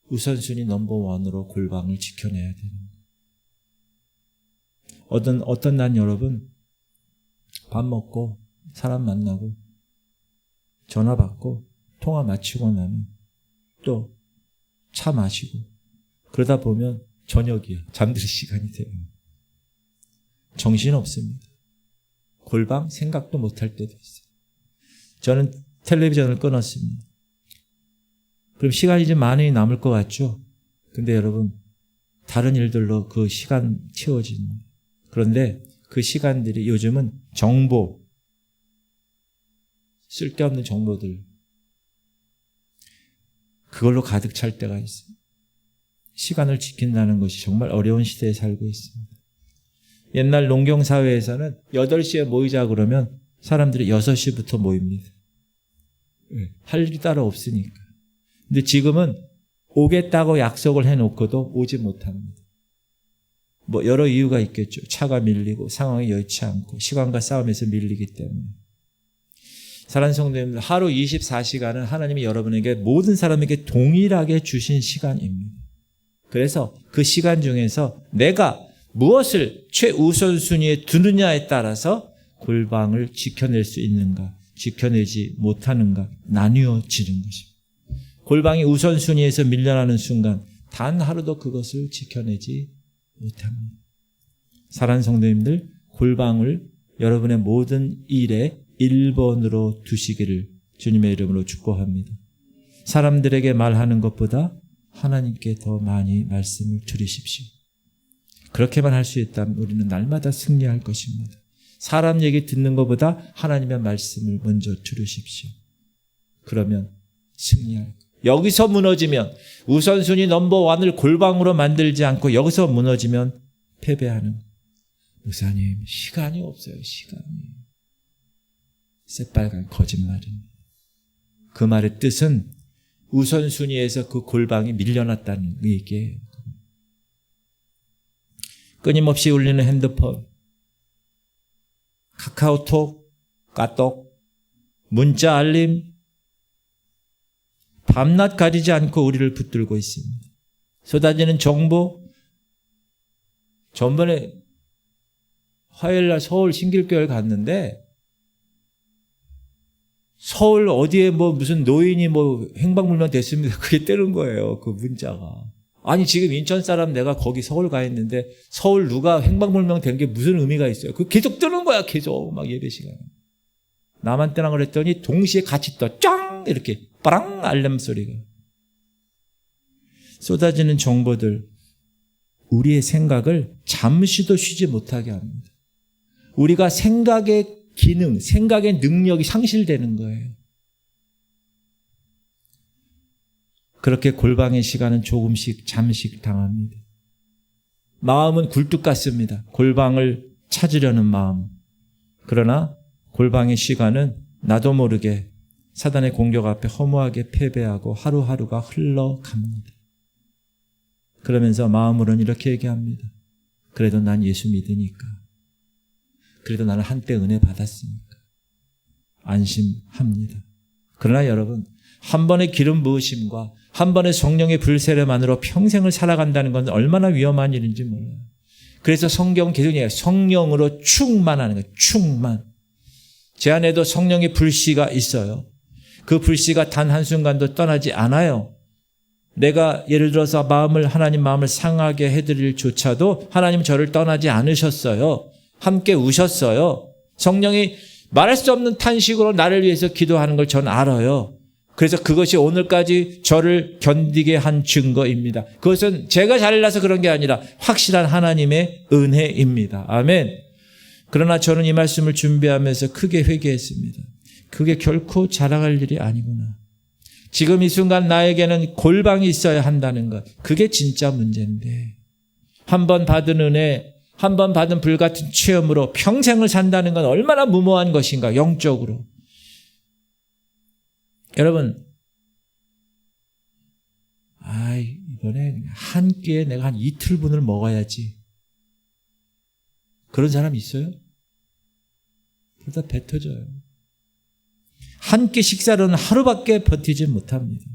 우선순위 넘버원으로 골방을 지켜내야 되는 거예요. 어떤 날 여러분 밥 먹고 사람 만나고 전화 받고 통화 마치고 나면 또 차 마시고 그러다 보면 저녁이야. 잠들 시간이 돼요. 정신없습니다. 골방 생각도 못할 때도 있어요. 저는 텔레비전을 끊었습니다. 그럼 시간이 좀 많이 남을 것 같죠? 근데 여러분 다른 일들로 그 시간 채워집니다. 그런데 그 시간들이 요즘은 정보, 쓸데없는 정보들 그걸로 가득 찰 때가 있어요. 시간을 지킨다는 것이 정말 어려운 시대에 살고 있습니다. 옛날 농경사회에서는 8시에 모이자 그러면 사람들이 6시부터 모입니다. 할 일이 따로 없으니까. 근데 지금은 오겠다고 약속을 해놓고도 오지 못합니다. 뭐 여러 이유가 있겠죠. 차가 밀리고 상황이 여의치 않고 시간과 싸움에서 밀리기 때문에. 사랑하는 성도님들, 하루 24시간은 하나님이 여러분에게 모든 사람에게 동일하게 주신 시간입니다. 그래서 그 시간 중에서 내가 무엇을 최우선순위에 두느냐에 따라서 골방을 지켜낼 수 있는가, 지켜내지 못하는가 나뉘어지는 것입니다. 골방이 우선순위에서 밀려나는 순간 단 하루도 그것을 지켜내지 못합니다. 사랑하는 성도님들, 골방을 여러분의 모든 일에 1번으로 두시기를 주님의 이름으로 축복합니다. 사람들에게 말하는 것보다 하나님께 더 많이 말씀을 들으십시오. 그렇게만 할 수 있다면 우리는 날마다 승리할 것입니다. 사람 얘기 듣는 것보다 하나님의 말씀을 먼저 들으십시오. 그러면 승리할 거예요. 여기서 무너지면 우선순위 넘버원을 골방으로 만들지 않고 여기서 무너지면 패배하는 거예요. 목사님, 시간이 없어요. 시간이. 새빨간 거짓말입니다. 그 말의 뜻은 우선순위에서 그 골방이 밀려났다는 얘기예요. 끊임없이 울리는 핸드폰, 카카오톡, 까똑, 문자 알림, 밤낮 가리지 않고 우리를 붙들고 있습니다. 쏟아지는 정보. 전번에 화요일날 서울 신길교회를 갔는데 서울 어디에 무슨 노인이 행방불명 됐습니다. 그게 뜨는 거예요. 그 문자가. 아니 지금 인천 사람 내가 거기 서울 가 있는데 서울 누가 행방불명 된 게 무슨 의미가 있어요. 그 계속 뜨는 거야. 계속 막 예배 시간에. 나만 뜨나 그랬더니 동시에 같이 떠. 짱! 이렇게 빠랑 알람 소리가. 쏟아지는 정보들. 우리의 생각을 잠시도 쉬지 못하게 합니다. 우리가 생각의 기능, 생각의 능력이 상실되는 거예요. 그렇게 골방의 시간은 조금씩 잠식 당합니다. 마음은 굴뚝 같습니다. 골방을 찾으려는 마음. 그러나 골방의 시간은 나도 모르게 사단의 공격 앞에 허무하게 패배하고 하루하루가 흘러갑니다. 그러면서 마음으로는 이렇게 얘기합니다. 그래도 난 예수 믿으니까. 그래도 나는 한때 은혜 받았으니까. 안심합니다. 그러나 여러분, 한 번의 기름 부으심과 한 번의 성령의 불세례만으로 평생을 살아간다는 건 얼마나 위험한 일인지 몰라요. 그래서 성경 계속 얘기해요. 성령으로 충만하는 거예요. 충만. 제 안에도 성령의 불씨가 있어요. 그 불씨가 단 한순간도 떠나지 않아요. 내가 예를 들어서 하나님 마음을 상하게 해드릴 조차도 하나님 저를 떠나지 않으셨어요. 함께 우셨어요. 성령이 말할 수 없는 탄식으로 나를 위해서 기도하는 걸 전 알아요. 그래서 그것이 오늘까지 저를 견디게 한 증거입니다. 그것은 제가 잘나서 그런 게 아니라 확실한 하나님의 은혜입니다. 아멘. 그러나 저는 이 말씀을 준비하면서 크게 회개했습니다. 그게 결코 자랑할 일이 아니구나. 지금 이 순간 나에게는 골방이 있어야 한다는 것. 그게 진짜 문제인데. 한 번 받은 은혜, 한 번 받은 불같은 체험으로 평생을 산다는 건 얼마나 무모한 것인가, 영적으로. 여러분, 이번에 한 끼에 내가 한 이틀분을 먹어야지. 그런 사람 있어요? 그러다 배 터져요. 한 끼 식사로는 하루밖에 버티지 못합니다.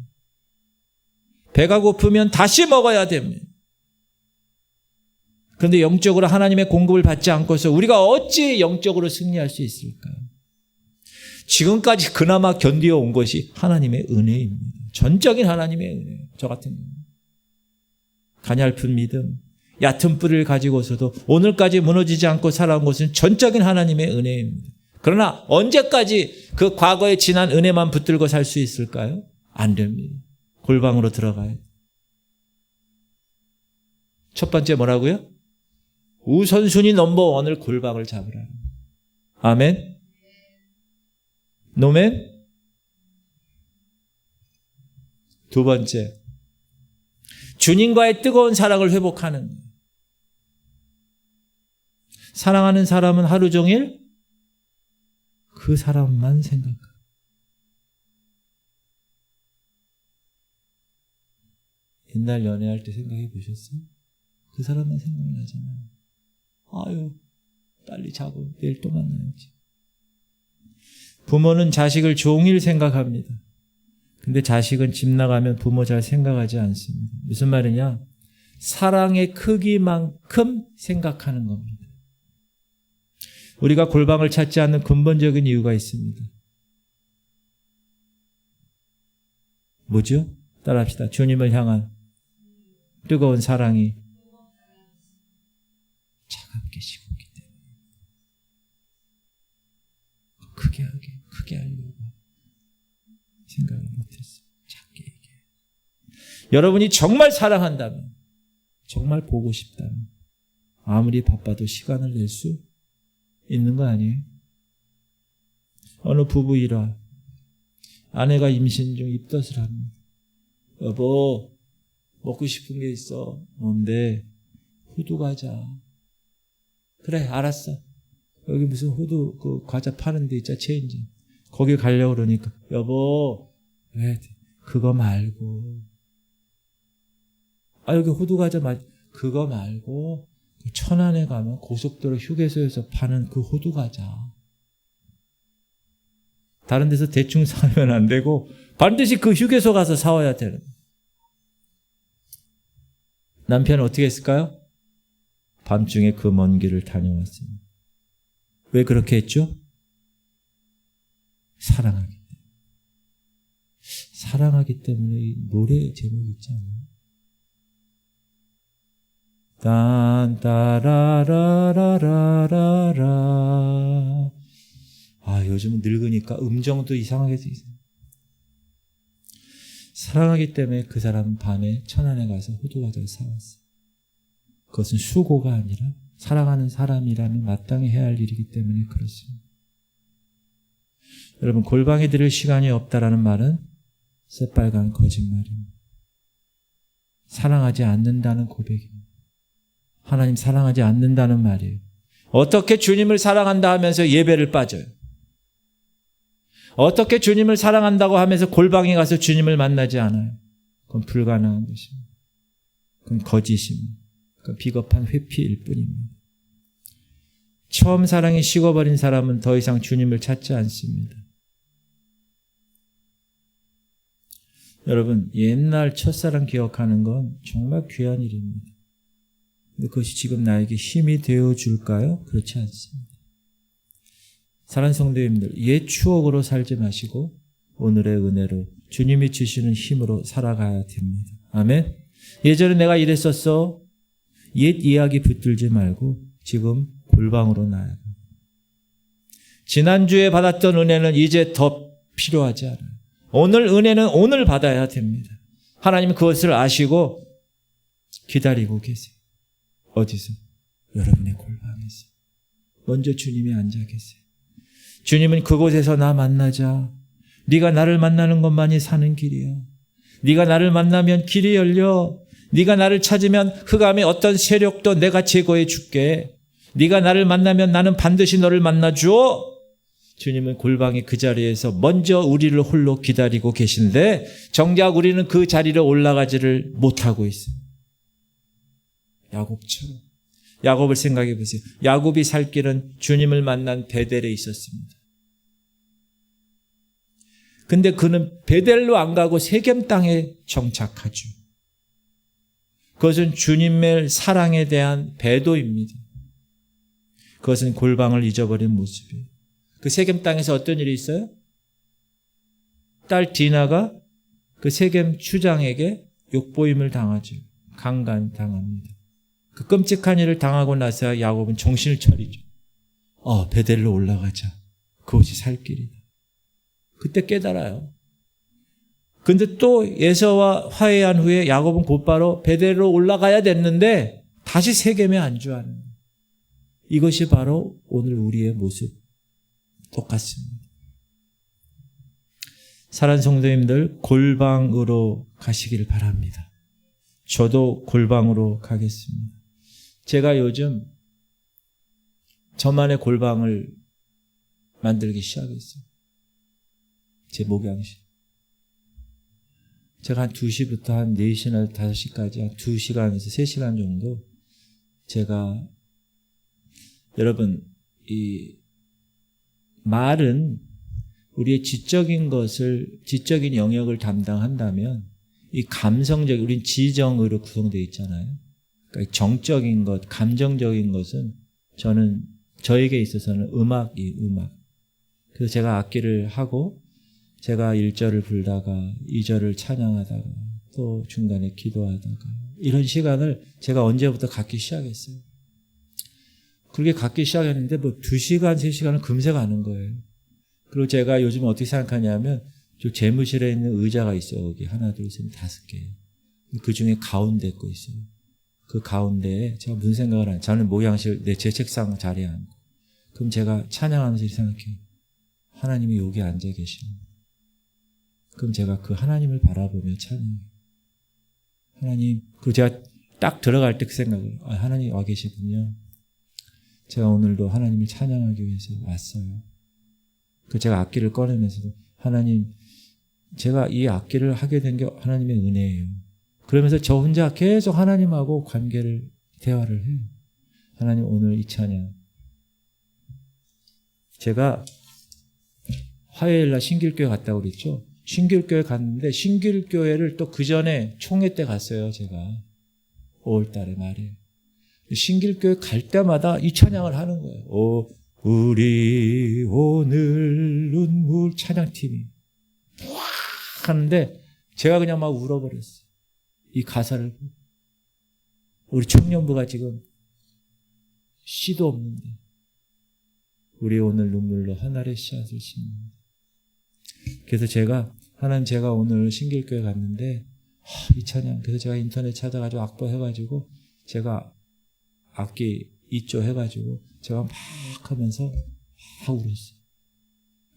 배가 고프면 다시 먹어야 됩니다. 그런데 영적으로 하나님의 공급을 받지 않고서 우리가 어찌 영적으로 승리할 수 있을까요? 지금까지 그나마 견디어 온 것이 하나님의 은혜입니다. 전적인 하나님의 은혜. 저 같은 가냘픈 믿음, 얕은 뿌리를 가지고서도 오늘까지 무너지지 않고 살아온 것은 전적인 하나님의 은혜입니다. 그러나 언제까지 그 과거의 지난 은혜만 붙들고 살 수 있을까요? 안 됩니다. 골방으로 들어가야 돼요. 첫 번째 뭐라고요? 우선순위 넘버원을 골방을 잡으라. 아멘. 노멘. 두 번째, 주님과의 뜨거운 사랑을 회복하는 거예요. 사랑하는 사람은 하루 종일 그 사람만 생각해요. 옛날 연애할 때 생각해 보셨어요? 그 사람만 생각나잖아요. 빨리 자고 내일 또 만나야지. 부모는 자식을 종일 생각합니다. 근데 자식은 집 나가면 부모 잘 생각하지 않습니다. 무슨 말이냐? 사랑의 크기만큼 생각하는 겁니다. 우리가 골방을 찾지 않는 근본적인 이유가 있습니다. 뭐죠? 따라합시다. 주님을 향한 뜨거운 사랑이 차갑게 식었기 때문에. 크게 하려고 생각을 못했어요. 작게 얘기해요. 여러분이 정말 사랑한다면, 정말 보고 싶다면 아무리 바빠도 시간을 낼 수 있는 거 아니에요? 어느 부부 일화, 아내가 임신 중 입덧을 합니다. 여보, 먹고 싶은 게 있어. 뭔데? 호두 과자. 그래, 알았어. 여기 무슨 호두 그 과자 파는 데 있잖아, 체인지. 거기 가려고 그러니까, 여보, 왜? 그거 말고. 여기 호두 과자 그거 말고 천안에 가면 고속도로 휴게소에서 파는 그 호두 과자. 다른 데서 대충 사면 안 되고 반드시 그 휴게소 가서 사와야 되는. 남편은 어떻게 했을까요? 밤중에 그 먼 길을 다녀왔습니다. 왜 그렇게 했죠? 사랑하기 때문에. 사랑하기 때문에 이 노래 제목이 있지 않나요? 딴따라라라라라라. 요즘은 늙으니까 음정도 이상하게 돼 있어요. 사랑하기 때문에 그 사람은 밤에 천안에 가서 호두과자를 사왔어요. 그것은 수고가 아니라 사랑하는 사람이라면 마땅히 해야 할 일이기 때문에 그렇습니다. 여러분, 골방에 들을 시간이 없다라는 말은 새빨간 거짓말입니다. 사랑하지 않는다는 고백입니다. 하나님 사랑하지 않는다는 말이에요. 어떻게 주님을 사랑한다 하면서 예배를 빠져요? 어떻게 주님을 사랑한다고 하면서 골방에 가서 주님을 만나지 않아요? 그건 불가능한 것입니다. 그건 거짓입니다. 그건 비겁한 회피일 뿐입니다. 처음 사랑이 식어버린 사람은 더 이상 주님을 찾지 않습니다. 여러분, 옛날 첫사랑 기억하는 건 정말 귀한 일입니다. 근데 그것이 지금 나에게 힘이 되어줄까요? 그렇지 않습니다. 사랑하는 성도님들, 옛 추억으로 살지 마시고 오늘의 은혜로 주님이 주시는 힘으로 살아가야 됩니다. 아멘. 예전에 내가 이랬었어. 옛 이야기 붙들지 말고 지금 골방으로 나아야 합니다. 지난주에 받았던 은혜는 이제 더 필요하지 않아요. 오늘 은혜는 오늘 받아야 됩니다. 하나님은 그것을 아시고 기다리고 계세요. 어디서? 여러분의 골방에서. 먼저 주님이 앉아 계세요. 주님은 그곳에서 나 만나자. 네가 나를 만나는 것만이 사는 길이야. 네가 나를 만나면 길이 열려. 네가 나를 찾으면 흑암의 어떤 세력도 내가 제거해 줄게. 네가 나를 만나면 나는 반드시 너를 만나줘. 주님은 골방의 그 자리에서 먼저 우리를 홀로 기다리고 계신데 정작 우리는 그 자리로 올라가지를 못하고 있어요. 야곱처럼. 야곱을 생각해 보세요. 야곱이 살 길은 주님을 만난 베델에 있었습니다. 근데 그는 베델로 안 가고 세겜 땅에 정착하죠. 그것은 주님의 사랑에 대한 배도입니다. 그것은 골방을 잊어버린 모습이에요. 그 세겜 땅에서 어떤 일이 있어요? 딸 디나가 그 세겜 추장에게 욕보임을 당하죠. 강간당합니다. 그 끔찍한 일을 당하고 나서 야곱은 정신을 차리죠. 베델로 올라가자. 그것이 살 길이다. 그때 깨달아요. 근데 또 에서와 화해한 후에 야곱은 곧바로 베델로 올라가야 됐는데 다시 세겜에 안주하는. 이것이 바로 오늘 우리의 모습. 똑같습니다. 사랑하는 성도님들, 골방으로 가시길 바랍니다. 저도 골방으로 가겠습니다. 제가 요즘 저만의 골방을 만들기 시작했어요. 제 목양실. 제가 한 2시부터 한 4시나 5시까지 한 2시간에서 3시간 정도 제가 여러분 이 말은 우리의 지적인 영역을 담당한다면 이 감성적, 우린 지정으로 구성되어 있잖아요. 그러니까 정적인 것, 감정적인 것은 저에게 있어서는 음악. 그래서 제가 악기를 하고 제가 1절을 불다가 2절을 찬양하다가 또 중간에 기도하다가 이런 시간을 제가 언제부터 갖기 시작했어요. 그렇게 갖기 시작했는데 2시간, 3시간은 금세 가는 거예요. 그리고 제가 요즘 어떻게 생각하냐면 저 재무실에 있는 의자가 있어요. 여기 하나, 둘, 셋, 5개. 그 중에 가운데 거 있어요. 그 가운데에 제가 무슨 생각을 하냐. 저는 목양실 제 책상 자리에 앉고. 그럼 제가 찬양하면서 생각해요. 하나님이 여기 앉아 계시는. 그럼 제가 그 하나님을 바라보며 찬양해요. 하나님, 그 제가 딱 들어갈 때 그 생각을, 하나님 와 계시군요. 제가 오늘도 하나님을 찬양하기 위해서 왔어요. 그 제가 악기를 꺼내면서도 하나님, 제가 이 악기를 하게 된 게 하나님의 은혜예요. 그러면서 저 혼자 계속 하나님하고 대화를 해요. 하나님 오늘 이 찬양, 제가 화요일날 신길교회 갔다고 그랬죠. 신길교회 갔는데 신길교회를 또 그 전에 총회 때 갔어요. 제가 5월달에 말이에요. 신길교회 갈 때마다 이 찬양을 하는 거예요. 오 우리 오늘 눈물 찬양팀이 하는데 제가 그냥 막 울어버렸어요. 이 가사를. 우리 청년부가 지금 씨도 없는데 우리 오늘 눈물로 하늘의 씨앗을 심는. 그래서 제가 오늘 신길교회 갔는데 이 찬양, 그래서 제가 인터넷 찾아가지고 악보 해가지고 제가 악기 2조 해가지고 제가 막 하면서 막 울었어요.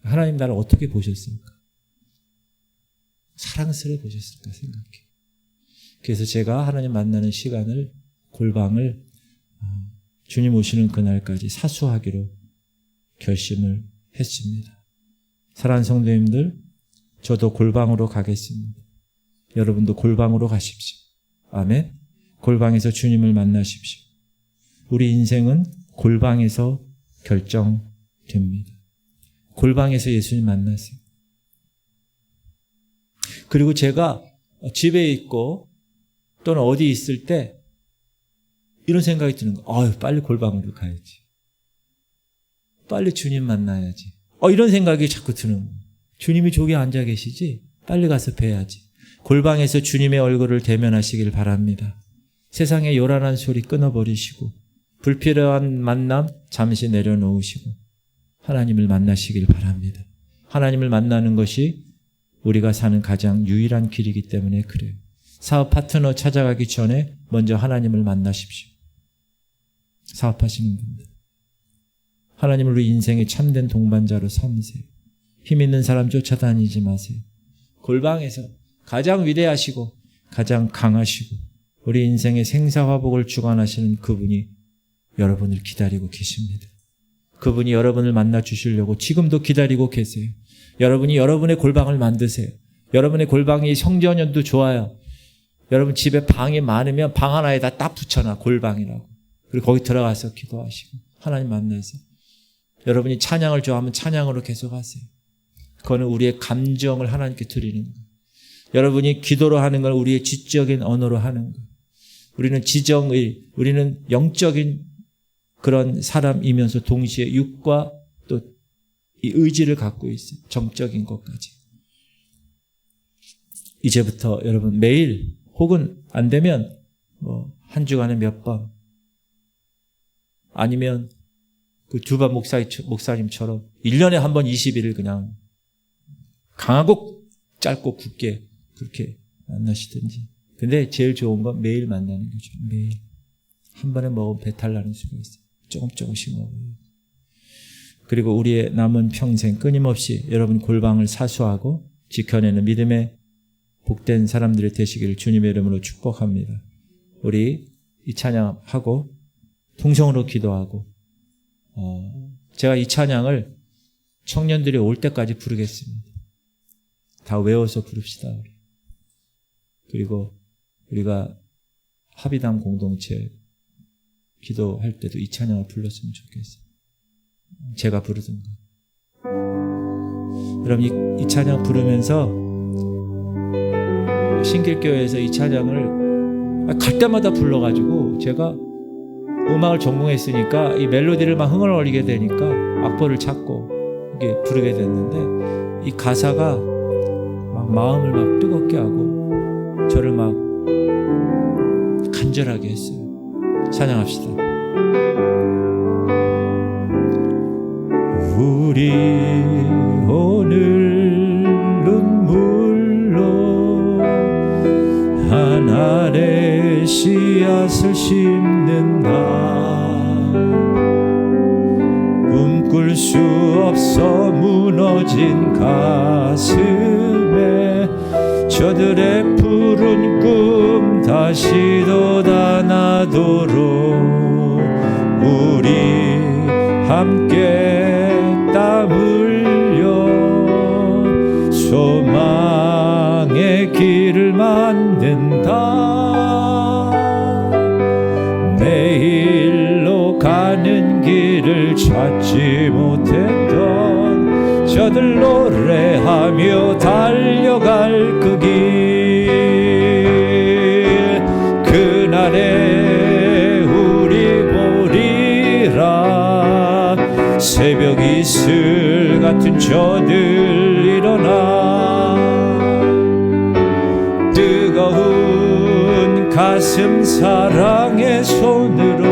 하나님 나를 어떻게 보셨습니까? 사랑스레 보셨을까 생각해. 그래서 제가 하나님 만나는 시간을, 골방을 주님 오시는 그날까지 사수하기로 결심을 했습니다. 사랑하는 성도님들, 저도 골방으로 가겠습니다. 여러분도 골방으로 가십시오. 아멘. 골방에서 주님을 만나십시오. 우리 인생은 골방에서 결정됩니다. 골방에서 예수님 만나세요. 그리고 제가 집에 있고 또는 어디 있을 때 이런 생각이 드는 거예요. 빨리 골방으로 가야지. 빨리 주님 만나야지. 이런 생각이 자꾸 드는 거예요. 주님이 저기 앉아 계시지? 빨리 가서 뵈야지. 골방에서 주님의 얼굴을 대면하시길 바랍니다. 세상의 요란한 소리 끊어버리시고 불필요한 만남 잠시 내려놓으시고 하나님을 만나시길 바랍니다. 하나님을 만나는 것이 우리가 사는 가장 유일한 길이기 때문에 그래요. 사업 파트너 찾아가기 전에 먼저 하나님을 만나십시오. 사업하시는 분들. 하나님을 우리 인생의 참된 동반자로 삼으세요. 힘 있는 사람 쫓아다니지 마세요. 골방에서 가장 위대하시고 가장 강하시고 우리 인생의 생사화복을 주관하시는 그분이 여러분을 기다리고 계십니다. 그분이 여러분을 만나 주시려고 지금도 기다리고 계세요. 여러분이 여러분의 골방을 만드세요. 여러분의 골방이 성전연도 좋아요. 여러분 집에 방이 많으면 방 하나에다 딱 붙여놔. 골방이라고. 그리고 거기 들어가서 기도하시고 하나님 만나서 여러분이 찬양을 좋아하면 찬양으로 계속 하세요. 그거는 우리의 감정을 하나님께 드리는 거예요. 여러분이 기도로 하는 건 우리의 지적인 언어로 하는 거예요. 우리는 영적인 그런 사람이면서 동시에 육과 또 이 의지를 갖고 있어요. 정적인 것까지. 이제부터 여러분 매일 혹은 안 되면 한 주간에 몇 번 아니면 그 두반 목사님처럼 1년에 한 번 20일을 그냥 강하고 짧고 굳게 그렇게 만나시든지. 근데 제일 좋은 건 매일 만나는 거죠. 매일. 한 번에 먹으면 배탈 나는 수가 있어요. 조금씩 먹어요. 그리고 우리의 남은 평생 끊임없이 여러분 골방을 사수하고 지켜내는 믿음의 복된 사람들이 되시기를 주님의 이름으로 축복합니다. 우리 이 찬양하고 통성으로 기도하고 제가 이 찬양을 청년들이 올 때까지 부르겠습니다. 다 외워서 부릅시다. 그리고 우리가 합의담 공동체 기도할 때도 이 찬양을 불렀으면 좋겠어요. 제가 부르든가. 여러분 이 찬양 부르면서 신길교회에서 이 찬양을 갈 때마다 불러가지고 제가 음악을 전공했으니까 이 멜로디를 막 흥얼거리게 되니까 악보를 찾고 이게 부르게 됐는데 이 가사가 막 마음을 막 뜨겁게 하고 저를 막 간절하게 했어요. 찬양합시다. 우리 오늘 눈물로 하늘의 씨앗을 심는다. 꿈꿀 수 없어 무너진 가슴에 저들의 푸른 꿈 다시 돋아나도록 우리 함께 땀 흘려 소망의 길을 만든다. 내일로 찾지 못했던 저들 노래하며 달려갈 그 길, 그날에 우리 보리라. 새벽 이슬 같은 저들 일어나 뜨거운 가슴 사랑의 손으로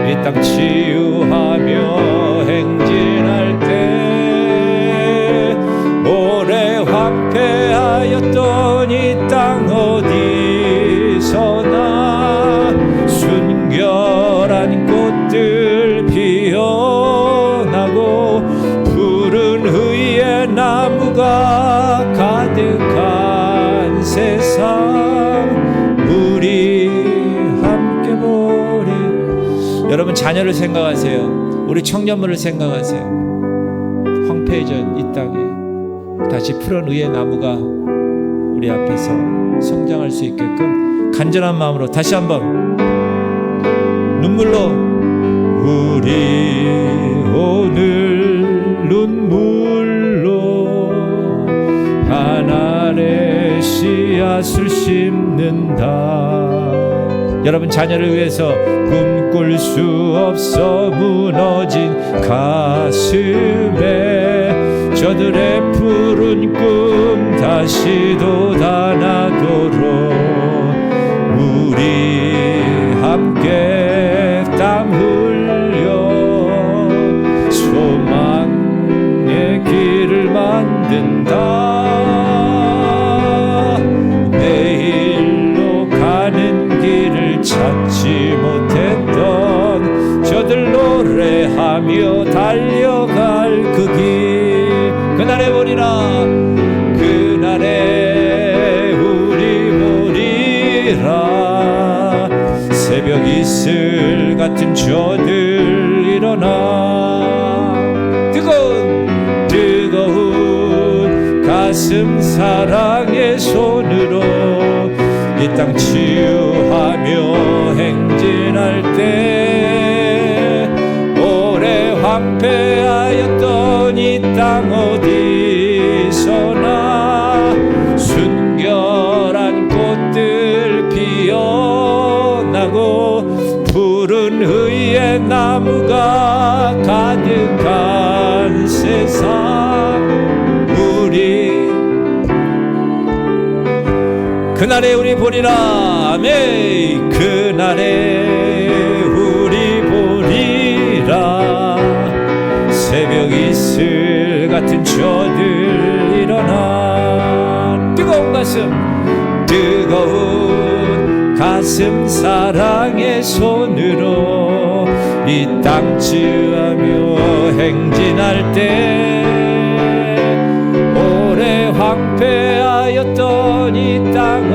이 땅 치유하며 행진할 때, 오래 황폐하였던 이 땅 어디서나 순결한 꽃들 피어나고 푸른 의의 나무가 가득한 세상, 우리 함께 보리. 여러분, 자녀를 생각하세요. 우리 청년부를 생각하세요. 황폐해진 이 땅에 다시 푸른 의의 나무가 우리 앞에서 성장할 수 있게끔 간절한 마음으로 다시 한번 눈물로, 우리 오늘 눈물로 하나님의 씨앗을 심는다. 여러분, 자녀를 위해서 꿈꿀 수 없어 무너진 가슴에 저들의 푸른 꿈 다시 돋아나도록 우리 함께 땀 흘려 소망의 길을 만든다. 내일로 가는 길을 찾지 못했던 저들 노래하며 달려갈 그 길, 그날에 보리라. 그날에 우리 보리라. 새벽 이슬 같은 저들 일어나 뜨거운 가슴 사랑의 손으로 이 땅 치유하며 행진할 때, 오래 황폐하였던 이 땅 어디서나 순결한 꽃들 피어나고 푸른 의의 나무가 가득한 세상, 우리 그날에 우리 보리라. 아멘. 그날에 우리 보리라. 새벽 이슬 같은 저들 일어나 뜨거운 가슴 사랑의 손으로 이 땅 치유하며 행진할 때, 오래 황폐하였던 이 땅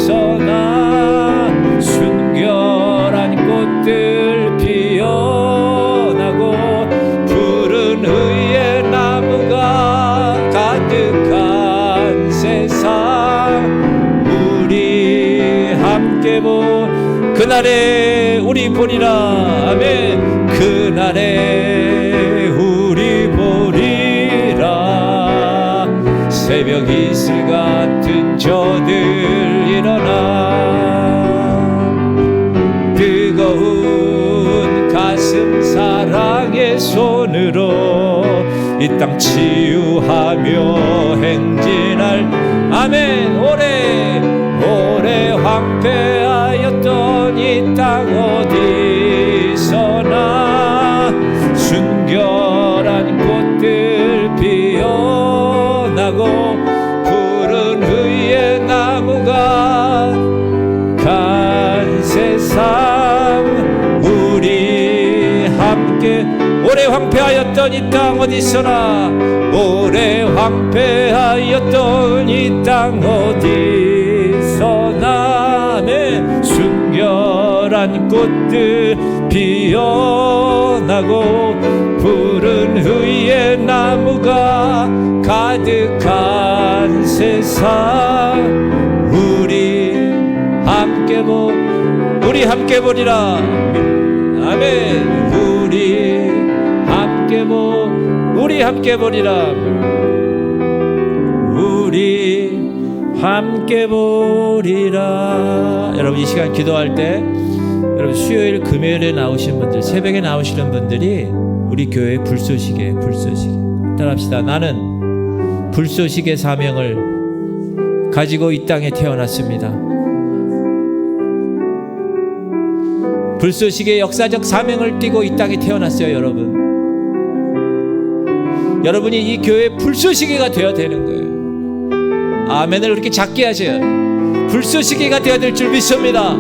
어디서나 순결한 꽃들 피어나고 푸른 의의 나무가 가득한 세상, 우리 함께 그날에 우리 보리라. 아멘. 그날에 우리 보리라. 새벽 이슬 같은 저들 일어나 뜨거운 가슴 사랑의 손으로 이 땅 치유하며 행진할, 아멘. 오래 황폐하였던 이 땅 어디서나 순결한 꽃들 피어나고 푸른 의의 나무가 간 세상, 우리 함께 오래 황폐하였던 이 땅 어디서나, 오래 황폐하였던 이 땅 어디서나 네, 순결한 꽃들 피어나고 푸른 의의 나무가 가득한 세상, 우리 함께 보리라. 아멘. 우리 함께 보리라. 우리 함께 보리라. 여러분 이 시간 기도할 때 여러분 수요일 금요일에 나오신 분들, 새벽에 나오시는 분들이 우리 교회 불쏘시개 따라합시다. 나는 불쏘시개 사명을 가지고 이 땅에 태어났습니다. 불쏘시개 역사적 사명을 띠고 이 땅에 태어났어요. 여러분이 이 교회의 불쏘시개가 되어야 되는 거예요. 아멘을 그렇게 작게 하세요. 불쏘시개가 되어야 될 줄 믿습니다.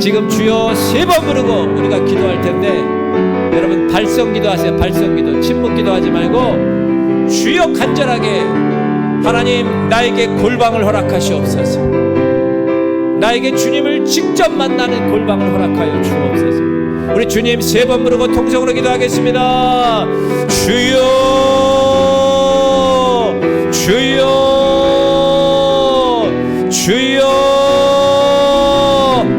지금 주여 3번 부르고 우리가 기도할 텐데 여러분 발성기도 하세요. 발성기도. 침묵기도 하지 말고 주여 간절하게 하나님 나에게 골방을 허락하시옵소서. 나에게 주님을 직접 만나는 골방을 허락하여 주옵소서. 우리 주님 3번 부르고 통성으로 기도하겠습니다. 주여 주여 주여.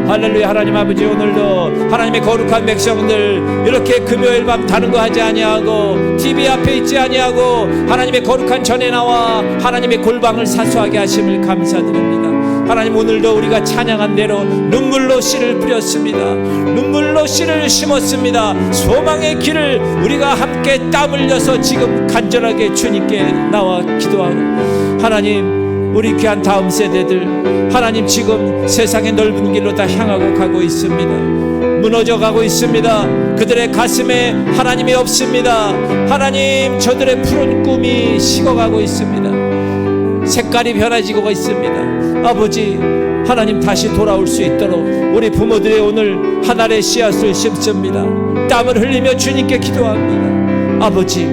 할렐루야. 하나님 아버지, 오늘도 하나님의 거룩한 백성들 이렇게 금요일 밤 다른 거 하지 아니하고 TV 앞에 있지 아니하고 하나님의 거룩한 전에 나와 하나님의 골방을 사수하게 하심을 감사드립니다. 하나님, 오늘도 우리가 찬양한 대로 눈물로 씨를 뿌렸습니다. 눈물로 씨를 심었습니다. 소망의 길을 우리가 함께 땀 흘려서 지금 간절하게 주님께 나와 기도하고, 하나님 우리 귀한 다음 세대들 하나님 지금 세상의 넓은 길로 다 향하고 가고 있습니다. 무너져 가고 있습니다. 그들의 가슴에 하나님이 없습니다. 하나님, 저들의 푸른 꿈이 식어가고 있습니다. 색깔이 변해지고 있습니다. 아버지 하나님, 다시 돌아올 수 있도록 우리 부모들의 오늘 하늘의 씨앗을 심습니다. 땀을 흘리며 주님께 기도합니다. 아버지,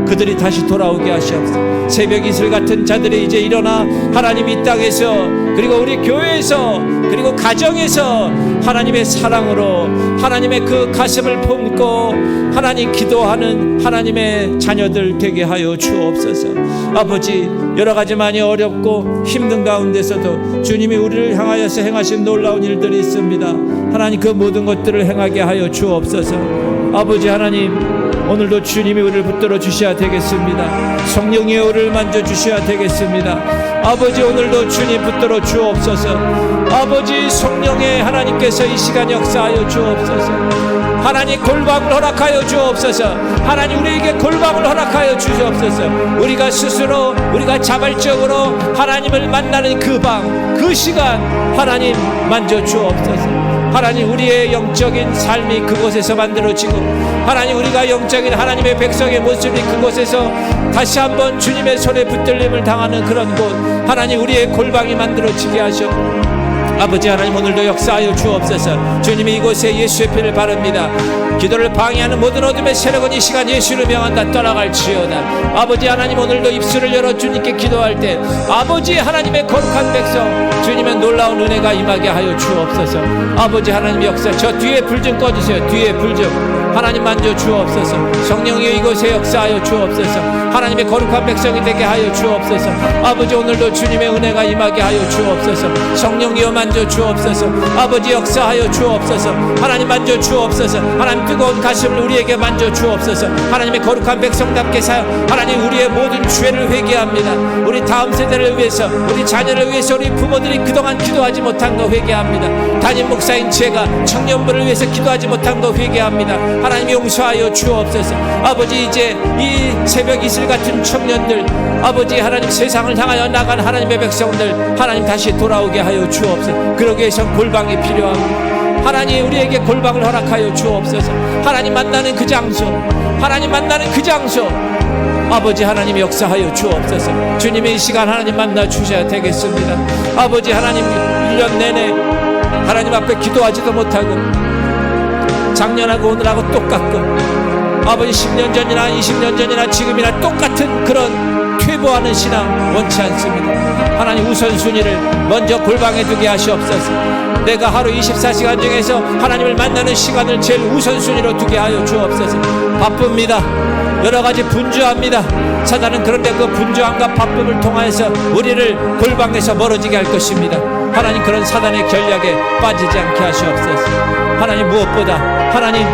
그들이 다시 돌아오게 하시옵소서. 새벽 이슬 같은 자들이 이제 일어나 하나님 이 땅에서, 그리고 우리 교회에서, 그리고 가정에서 하나님의 사랑으로 하나님의 그 가슴을 품고 하나님 기도하는 하나님의 자녀들 되게 하여 주옵소서. 아버지, 여러 가지 많이 어렵고 힘든 가운데서도 주님이 우리를 향하여서 행하신 놀라운 일들이 있습니다. 하나님, 그 모든 것들을 행하게 하여 주옵소서. 아버지 하나님, 오늘도 주님이 우리를 붙들어 주셔야 되겠습니다. 성령이 우리를 만져 주셔야 되겠습니다. 아버지, 오늘도 주님 붙들어 주옵소서. 아버지, 성령의 하나님께서 이 시간 역사하여 주옵소서. 하나님, 골방을 허락하여 주옵소서. 하나님, 우리에게 골방을 허락하여 주옵소서. 우리가 스스로, 우리가 자발적으로 하나님을 만나는 그 방, 그 시간 하나님 만져 주옵소서. 하나님, 우리의 영적인 삶이 그곳에서 만들어지고, 하나님 우리가 영적인 하나님의 백성의 모습이 그곳에서 다시 한번 주님의 손에 붙들림을 당하는 그런 곳, 하나님 우리의 골방이 만들어지게 하셔. 아버지 하나님, 오늘도 역사하여 주옵소서. 주님이 이곳에 예수의 피를 바릅니다. 기도를 방해하는 모든 어둠의 세력은 이 시간 예수를 명한다 떠나갈지어다. 아버지 하나님, 오늘도 입술을 열어 주님께 기도할 때 아버지 하나님의 거룩한 백성 주님의 놀라운 은혜가 임하게 하여 주옵소서. 아버지 하나님 역사, 저 뒤에 불 좀 꺼주세요. 뒤에 불 좀 하나님 만져 주옵소서. 성령이 이곳에 역사하여 주옵소서. 하나님의 거룩한 백성이 되게 하여 주옵소서. 아버지, 오늘도 주님의 은혜가 임하게 하여 주옵소서. 성령이여 만져 주옵소서. 아버지 역사하여 주옵소서. 하나님 만져 주옵소서. 하나님 뜨거운 가슴을 우리에게 만져 주옵소서. 하나님의 거룩한 백성답게 사여 하나님 우리의 모든 죄를 회개합니다. 우리 다음 세대를 위해서, 우리 자녀를 위해서, 우리 부모들이 그동안 기도하지 못한 거 회개합니다. 담임 목사인 제가 청년부를 위해서 기도하지 못한 거 회개합니다. 하나님 용서하여 주옵소서. 아버지, 이제 이 새벽 이슬 같은 청년들, 아버지 하나님 세상을 향하여 나간 하나님의 백성들 하나님 다시 돌아오게 하여 주옵소서. 그러기 위해서 골방이 필요하고, 하나님 우리에게 골방을 허락하여 주옵소서. 하나님 만나는 그 장소, 하나님 만나는 그 장소 아버지 하나님 역사하여 주옵소서. 주님의 이 시간 하나님 만나 주셔야 되겠습니다. 아버지 하나님, 1년 내내 하나님 앞에 기도하지도 못하고 작년하고 오늘하고 똑같고, 아버지 10년 전이나 20년 전이나 지금이나 똑같은 그런 퇴보하는 신앙 원치 않습니다. 하나님 우선순위를 먼저 골방에 두게 하시옵소서. 내가 하루 24시간 중에서 하나님을 만나는 시간을 제일 우선순위로 두게 하여 주옵소서. 바쁩니다. 여러 가지 분주합니다. 사단은 그런데 그 분주함과 바쁨을 통하여서 우리를 골방에서 멀어지게 할 것입니다. 하나님, 그런 사단의 전략에 빠지지 않게 하시옵소서. 하나님, 무엇보다 하나님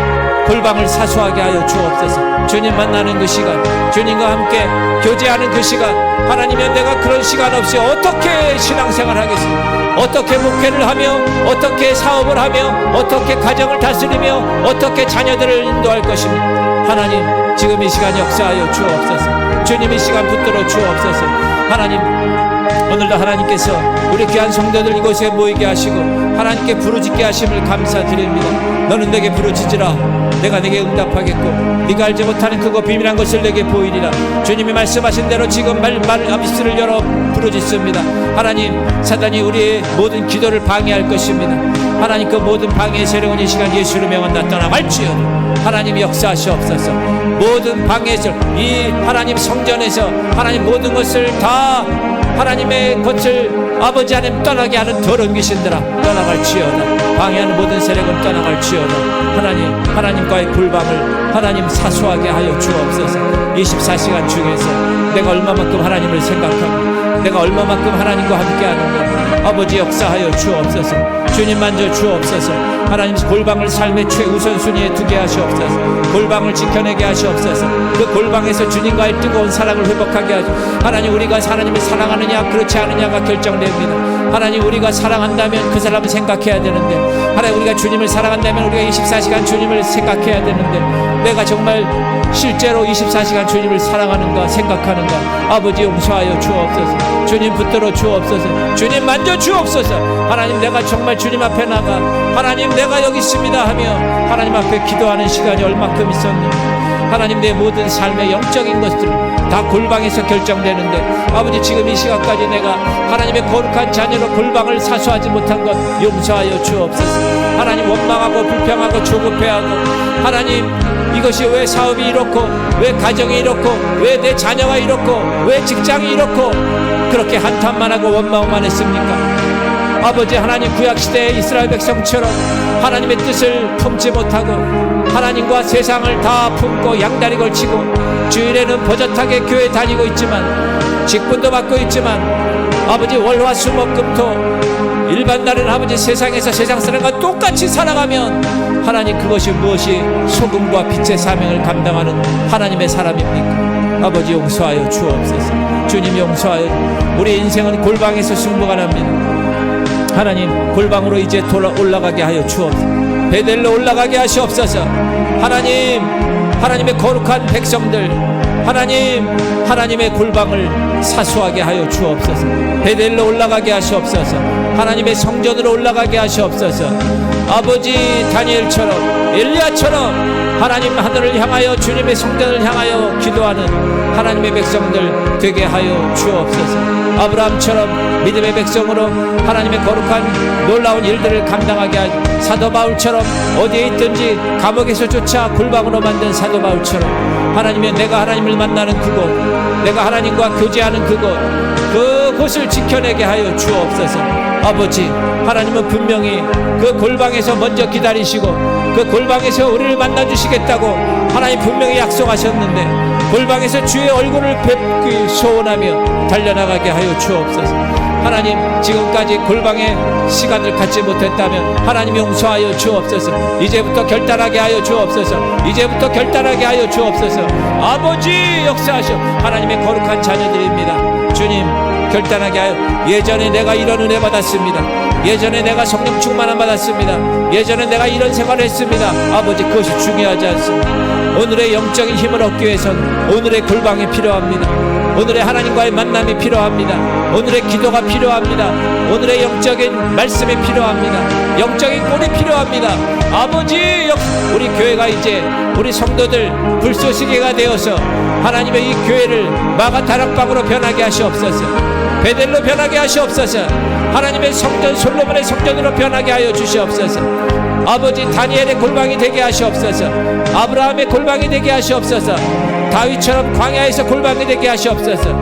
골방을 사수하게 하여 주옵소서. 주님 만나는 그 시간, 주님과 함께 교제하는 그 시간, 하나님이여, 내가 그런 시간 없이 어떻게 신앙생활 하겠습니까? 어떻게 목회를 하며, 어떻게 사업을 하며, 어떻게 가정을 다스리며, 어떻게 자녀들을 인도할 것입니까? 하나님, 지금 이 시간 역사하여 주옵소서. 주님, 이 시간 붙들어 주옵소서. 하나님, 오늘도 하나님께서 우리 귀한 성도들 이곳에 모이게 하시고 하나님께 부르짖게 하심을 감사드립니다. 너는 내게 부르짖으라, 내가 내게 응답하겠고 네가 알지 못하는 크고 비밀한 것을 내게 보이리라. 주님이 말씀하신 대로 지금 아비스를 열어 부르짖습니다. 하나님, 사단이 우리의 모든 기도를 방해할 것입니다. 하나님, 그 모든 방해의 세력은 이 시간 예수를 명한다 떠나갈지어다. 하나님 역사하시옵소서. 모든 방해에서 이 하나님 성전에서 하나님 모든 것을 다 하나님의 것을 아버지 하나님 떠나게 하는 더러운 귀신들아 떠나갈지어다. 방해하는 모든 세력은 떠나갈지어다. 하나님과의 골방을 하나님 사수하게 하여 주옵소서. 24시간 중에서 내가 얼마만큼 하나님을 생각하고 내가 얼마만큼 하나님과 함께하는가, 아버지 역사하여 주옵소서. 주님 만져 주옵소서. 하나님, 골방을 삶의 최우선순위에 두게 하시옵소서. 골방을 지켜내게 하시옵소서. 그 골방에서 주님과의 뜨거운 사랑을 회복하게 하시옵소서. 하나님, 우리가 하나님을 사랑하느냐 그렇지 않느냐가 결정됩니다. 하나님, 우리가 사랑한다면 그 사람을 생각해야 되는데, 하나님, 우리가 주님을 사랑한다면 우리가 24시간 주님을 생각해야 되는데, 내가 정말 실제로 24시간 주님을 사랑하는가 생각하는가, 아버지 용서하여 주옵소서. 주님 붙들어 주옵소서. 주님 만져 주옵소서. 하나님, 내가 정말 주님 앞에 나가 하나님 내가 여기 있습니다 하며 하나님 앞에 기도하는 시간이 얼마큼 있었는지, 하나님, 내 모든 삶의 영적인 것들 다 골방에서 결정되는데, 아버지, 지금 이 시간까지 내가 하나님의 거룩한 자녀로 골방을 사수하지 못한 것 용서하여 주옵소서. 하나님, 원망하고 불평하고 조급해하고, 하나님, 이것이 왜 사업이 이렇고, 왜 가정이 이렇고, 왜 내 자녀가 이렇고, 왜 직장이 이렇고, 그렇게 한탄만 하고 원망만 했습니까? 아버지 하나님, 구약시대의 이스라엘 백성처럼 하나님의 뜻을 품지 못하고 하나님과 세상을 다 품고 양다리 걸치고 주일에는 버젓하게 교회 다니고 있지만, 직분도 받고 있지만, 아버지 월화수목금토 일반 날은 아버지 세상에서 세상 사람과 똑같이 살아가면 하나님, 그것이 무엇이 소금과 빛의 사명을 감당하는 하나님의 사람입니까? 아버지 용서하여 주옵소서. 주님 용서하여. 우리 인생은 골방에서 승부가 납니다. 하나님, 골방으로 이제 올라가게 하여 주옵소서. 베델로 올라가게 하시옵소서. 하나님, 하나님의 거룩한 백성들, 하나님, 하나님의 골방을 사수하게 하여 주옵소서. 베델로 올라가게 하시옵소서. 하나님의 성전으로 올라가게 하시옵소서. 아버지 다니엘처럼, 엘리야처럼 하나님 하늘을 향하여 주님의 성전을 향하여 기도하는 하나님의 백성들 되게 하여 주옵소서. 아브라함처럼 믿음의 백성으로 하나님의 거룩한 놀라운 일들을 감당하게 하시고, 사도 바울처럼 어디에 있든지 감옥에서 쫓아 골방으로 만든 사도 바울처럼 하나님의 내가 하나님을 만나는 그곳, 내가 하나님과 교제하는 그곳을 지켜내게 하여 주옵소서. 아버지, 하나님은 분명히 그 골방에서 먼저 기다리시고 그 골방에서 우리를 만나주시겠다고 하나님 분명히 약속하셨는데, 골방에서 주의 얼굴을 뵙기 소원하며 달려나가게 하여 주옵소서. 하나님, 지금까지 골방에 시간을 갖지 못했다면 하나님 용서하여 주옵소서. 이제부터 결단하게 하여 주옵소서. 이제부터 결단하게 하여 주옵소서. 아버지 역사하셔. 하나님의 거룩한 자녀들입니다. 주님, 결단하게 하여. 예전에 내가 이런 은혜 받았습니다. 예전에 내가 성령 충만함 받았습니다. 예전에 내가 이런 생활을 했습니다. 아버지, 그것이 중요하지 않습니다. 오늘의 영적인 힘을 얻기 위해서는 오늘의 골방이 필요합니다. 오늘의 하나님과의 만남이 필요합니다. 오늘의 기도가 필요합니다. 오늘의 영적인 말씀이 필요합니다. 영적인 꼴이 필요합니다. 아버지, 우리 교회가 이제 우리 성도들 불쏘시개가 되어서 하나님의 이 교회를 마가 다락방으로 변하게 하시옵소서. 베델로 변하게 하시옵소서. 하나님의 성전 솔로몬의 성전으로 변하게 하여 주시옵소서. 아버지, 다니엘의 골방이 되게 하시옵소서. 아브라함의 골방이 되게 하시옵소서. 다윗처럼 광야에서 골방이 되게 하시옵소서.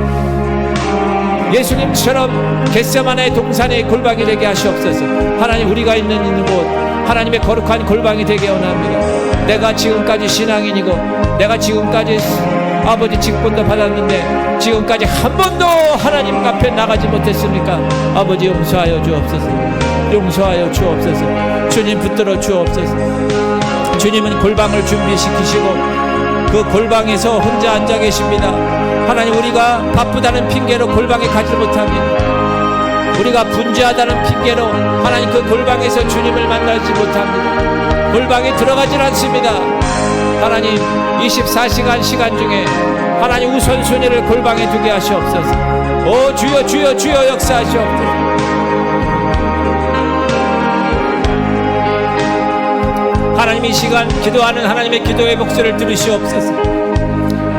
예수님처럼 겟세마네 동산의 골방이 되게 하시옵소서. 하나님, 우리가 있는 곳 하나님의 거룩한 골방이 되게 원합니다. 내가 지금까지 신앙인이고 내가 지금까지 아버지 직분도 받았는데 지금까지 한 번도 하나님 앞에 나가지 못했습니까? 아버지 용서하여 주옵소서. 용서하여 주옵소서. 주님 붙들어 주옵소서. 주님은 골방을 준비시키시고 그 골방에서 혼자 앉아 계십니다. 하나님, 우리가 바쁘다는 핑계로 골방에 가지 못합니다. 우리가 분주하다는 핑계로 하나님 그 골방에서 주님을 만나지 못합니다. 골방에 들어가질 않습니다. 하나님, 24시간 시간 중에 하나님 우선순위를 골방에 두게 하시옵소서. 오 주여 주여 주여 역사하시옵소서. 하나님, 이 시간 기도하는 하나님의 기도의 목소리를 들으시옵소서.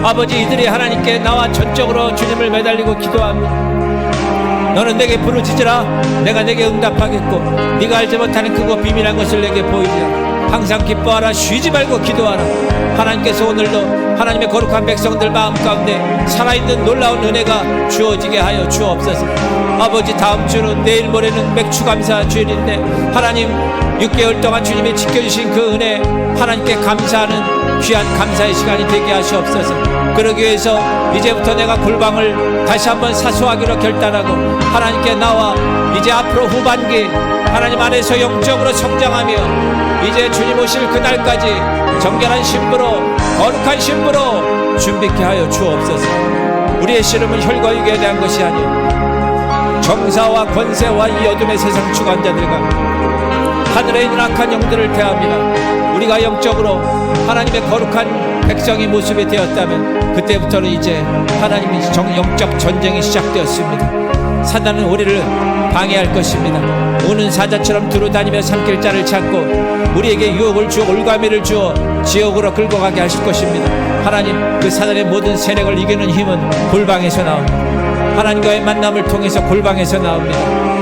아버지, 이들이 하나님께 나와 전적으로 주님을 매달리고 기도합니다. 너는 내게 부르짖으라. 내가 내게 응답하겠고 네가 알지 못하는 크고 비밀한 것을 내게 보이리라. 항상 기뻐하라. 쉬지 말고 기도하라. 하나님께서 오늘도 하나님의 거룩한 백성들 마음 가운데 살아있는 놀라운 은혜가 주어지게 하여 주옵소서. 아버지, 다음 주는 내일 모레는 맥주감사 주일인데 하나님, 6개월 동안 주님이 지켜주신 그 은혜 하나님께 감사하는 귀한 감사의 시간이 되게 하시옵소서. 그러기 위해서 이제부터 내가 골방을 다시 한번 사수하기로 결단하고 하나님께 나와 이제 앞으로 후반기 하나님 안에서 영적으로 성장하며 이제 주님 오실 그날까지 정결한 신부로 거룩한 신부로 준비케 하여 주옵소서. 우리의 씨름은 혈과 육에 대한 것이 아니요 정사와 권세와 이 어둠의 세상 주관자들과 하늘에 있는 악한 영들을 대합니다. 우리가 영적으로 하나님의 거룩한 백성의 모습이 되었다면 그때부터는 이제 하나님의 영적 전쟁이 시작되었습니다. 사단은 우리를 방해할 것입니다. 우는 사자처럼 두루다니며 삼킬 자를 찾고 우리에게 유혹을 주어 올가미를 주어 지옥으로 끌고 가게 하실 것입니다. 하나님, 그 사단의 모든 세력을 이기는 힘은 골방에서 나옵니다. 하나님과의 만남을 통해서 골방에서 나옵니다.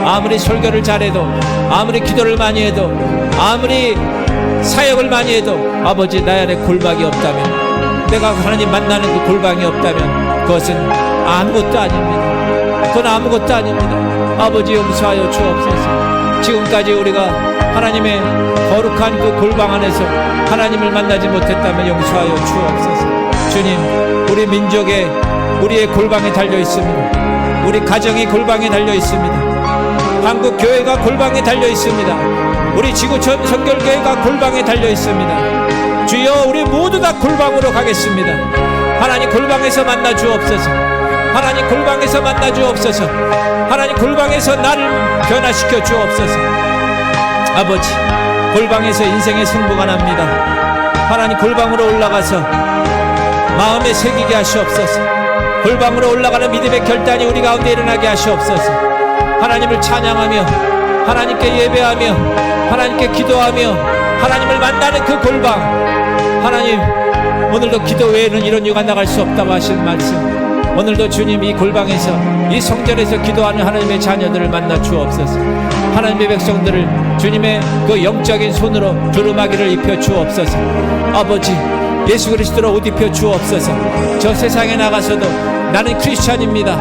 아무리 설교를 잘해도, 아무리 기도를 많이 해도, 아무리 사역을 많이 해도 아버지, 나 안에 골방이 없다면, 내가 하나님 만나는 그 골방이 없다면 그것은 아무것도 아닙니다. 그건 아무것도 아닙니다. 아버지, 용서하여 주옵소서. 지금까지 우리가 하나님의 거룩한 그 골방 안에서 하나님을 만나지 못했다면 용서하여 주옵소서. 주님, 우리 민족의 우리의 골방에 달려 있습니다. 우리 가정이 골방에 달려 있습니다. 한국 교회가 골방에 달려 있습니다. 우리 지구촌 선결교회가 골방에 달려 있습니다. 주여, 우리 모두 다 골방으로 가겠습니다. 하나님, 골방에서 만나 주옵소서. 하나님, 골방에서 만나 주옵소서. 하나님, 골방에서 나를 변화시켜 주옵소서. 아버지, 골방에서 인생의 승부가 납니다. 하나님, 골방으로 올라가서 마음에 새기게 하시옵소서. 골방으로 올라가는 믿음의 결단이 우리 가운데 일어나게 하시옵소서. 하나님을 찬양하며 하나님께 예배하며 하나님께 기도하며 하나님을 만나는 그 골방, 하나님, 오늘도 기도 외에는 이런 유가 나갈 수 없다고 하신 말씀, 오늘도 주님 이 골방에서 이 성전에서 기도하는 하나님의 자녀들을 만나 주옵소서. 하나님의 백성들을 주님의 그 영적인 손으로 두루마기를 입혀 주옵소서. 아버지, 예수 그리스도로 옷 입혀 주옵소서. 저 세상에 나가서도 나는 크리스찬입니다,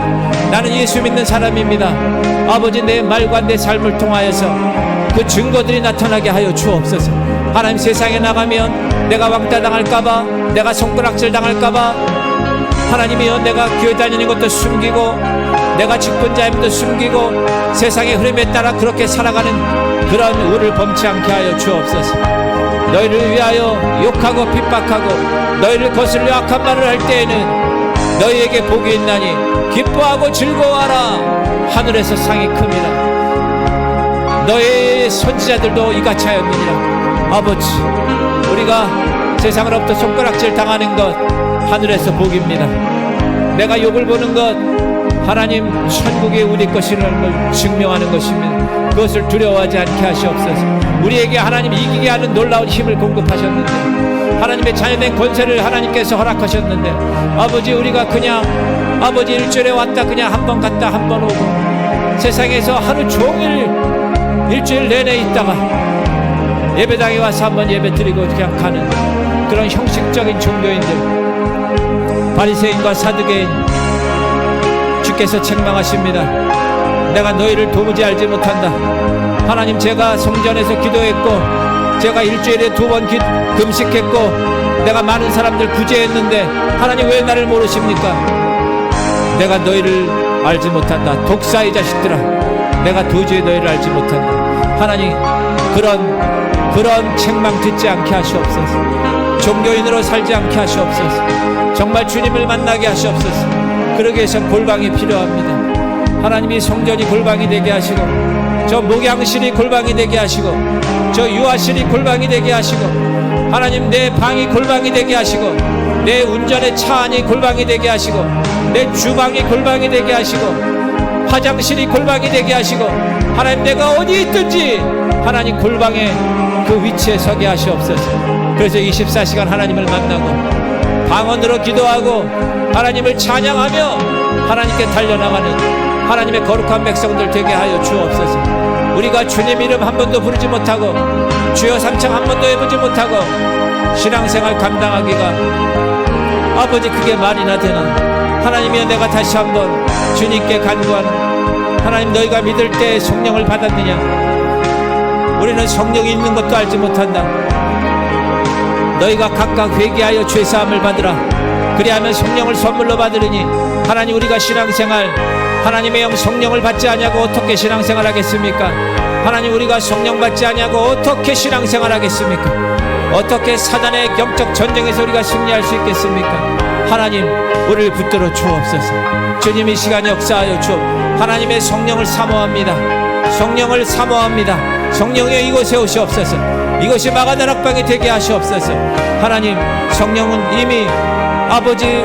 나는 예수 믿는 사람입니다, 아버지, 내 말과 내 삶을 통하여서 그 증거들이 나타나게 하여 주옵소서. 하나님, 세상에 나가면 내가 왕따 당할까봐, 내가 손가락질 당할까봐, 하나님이여, 내가 교회 다니는 것도 숨기고 내가 직분자임도 숨기고 세상의 흐름에 따라 그렇게 살아가는 그런 우를 범치 않게 하여 주옵소서. 너희를 위하여 욕하고 핍박하고 너희를 거슬려 악한 말을 할 때에는 너희에게 복이 있나니 기뻐하고 즐거워하라. 하늘에서 상이 큽니다. 너희 선지자들도 이같이 하였느니라. 아버지, 우리가 세상으로부터 손가락질 당하는 것 하늘에서 복입니다. 내가 욕을 보는 것 하나님 천국의 우리 것이라는 걸 증명하는 것입니다. 그것을 두려워하지 않게 하시옵소서. 우리에게 하나님 이기게 하는 놀라운 힘을 공급하셨는데, 하나님의 자녀된 권세를 하나님께서 허락하셨는데, 아버지, 우리가 그냥 아버지 일주일에 왔다 그냥 한 번 갔다 한 번 오고 세상에서 하루 종일 일주일 내내 있다가 예배당에 와서 한번 예배 드리고 그냥 가는 그런 형식적인 종교인들, 바리새인과 사두개인, 주께서 책망하십니다. 내가 너희를 도무지 알지 못한다. 하나님, 제가 성전에서 기도했고 제가 일주일에 2번 금식했고 내가 많은 사람들 구제했는데 하나님 왜 나를 모르십니까? 내가 너희를 알지 못한다. 독사의 자식들아, 내가 도저히 너희를 알지 못한다. 하나님, 그런 책망 듣지 않게 하시옵소서. 종교인으로 살지 않게 하시옵소서. 정말 주님을 만나게 하시옵소서. 그러기 위해서 골방이 필요합니다. 하나님이 성전이 골방이 되게 하시고, 저 목양실이 골방이 되게 하시고, 저 유아실이 골방이 되게 하시고, 하나님 내 방이 골방이 되게 하시고, 내 운전의 차 안이 골방이 되게 하시고, 내 주방이 골방이 되게 하시고, 화장실이 골방이 되게 하시고, 하나님 내가 어디 있든지 하나님 골방에 그 위치에 서게 하시옵소서. 그래서 24시간 하나님을 만나고 방언으로 기도하고 하나님을 찬양하며 하나님께 달려나가는 하나님의 거룩한 백성들 되게 하여 주옵소서. 우리가 주님 이름 한 번도 부르지 못하고 주여 삼창 한 번도 해보지 못하고 신앙생활 감당하기가 아버지 그게 말이나 되나? 하나님이여, 내가 다시 한번 주님께 간구하는, 하나님 너희가 믿을 때 성령을 받았느냐? 우리는 성령이 있는 것도 알지 못한다. 너희가 각각 회개하여 죄사함을 받으라. 그리하면 성령을 선물로 받으리니, 하나님 우리가 신앙생활 하나님의 영 성령을 받지 아니하고 어떻게 신앙생활 하겠습니까? 하나님 우리가 성령 받지 아니하고 어떻게 신앙생활 하겠습니까? 어떻게 사단의 영적 전쟁에서 우리가 승리할 수 있겠습니까? 하나님 우리를 붙들어 주옵소서. 주님 이 시간 역사하여 주옵. 하나님의 성령을 사모합니다. 성령을 사모합니다. 성령이여 이곳에 오시옵소서. 이것이 마가다락방이 되게 하시옵소서. 하나님 성령은 이미 아버지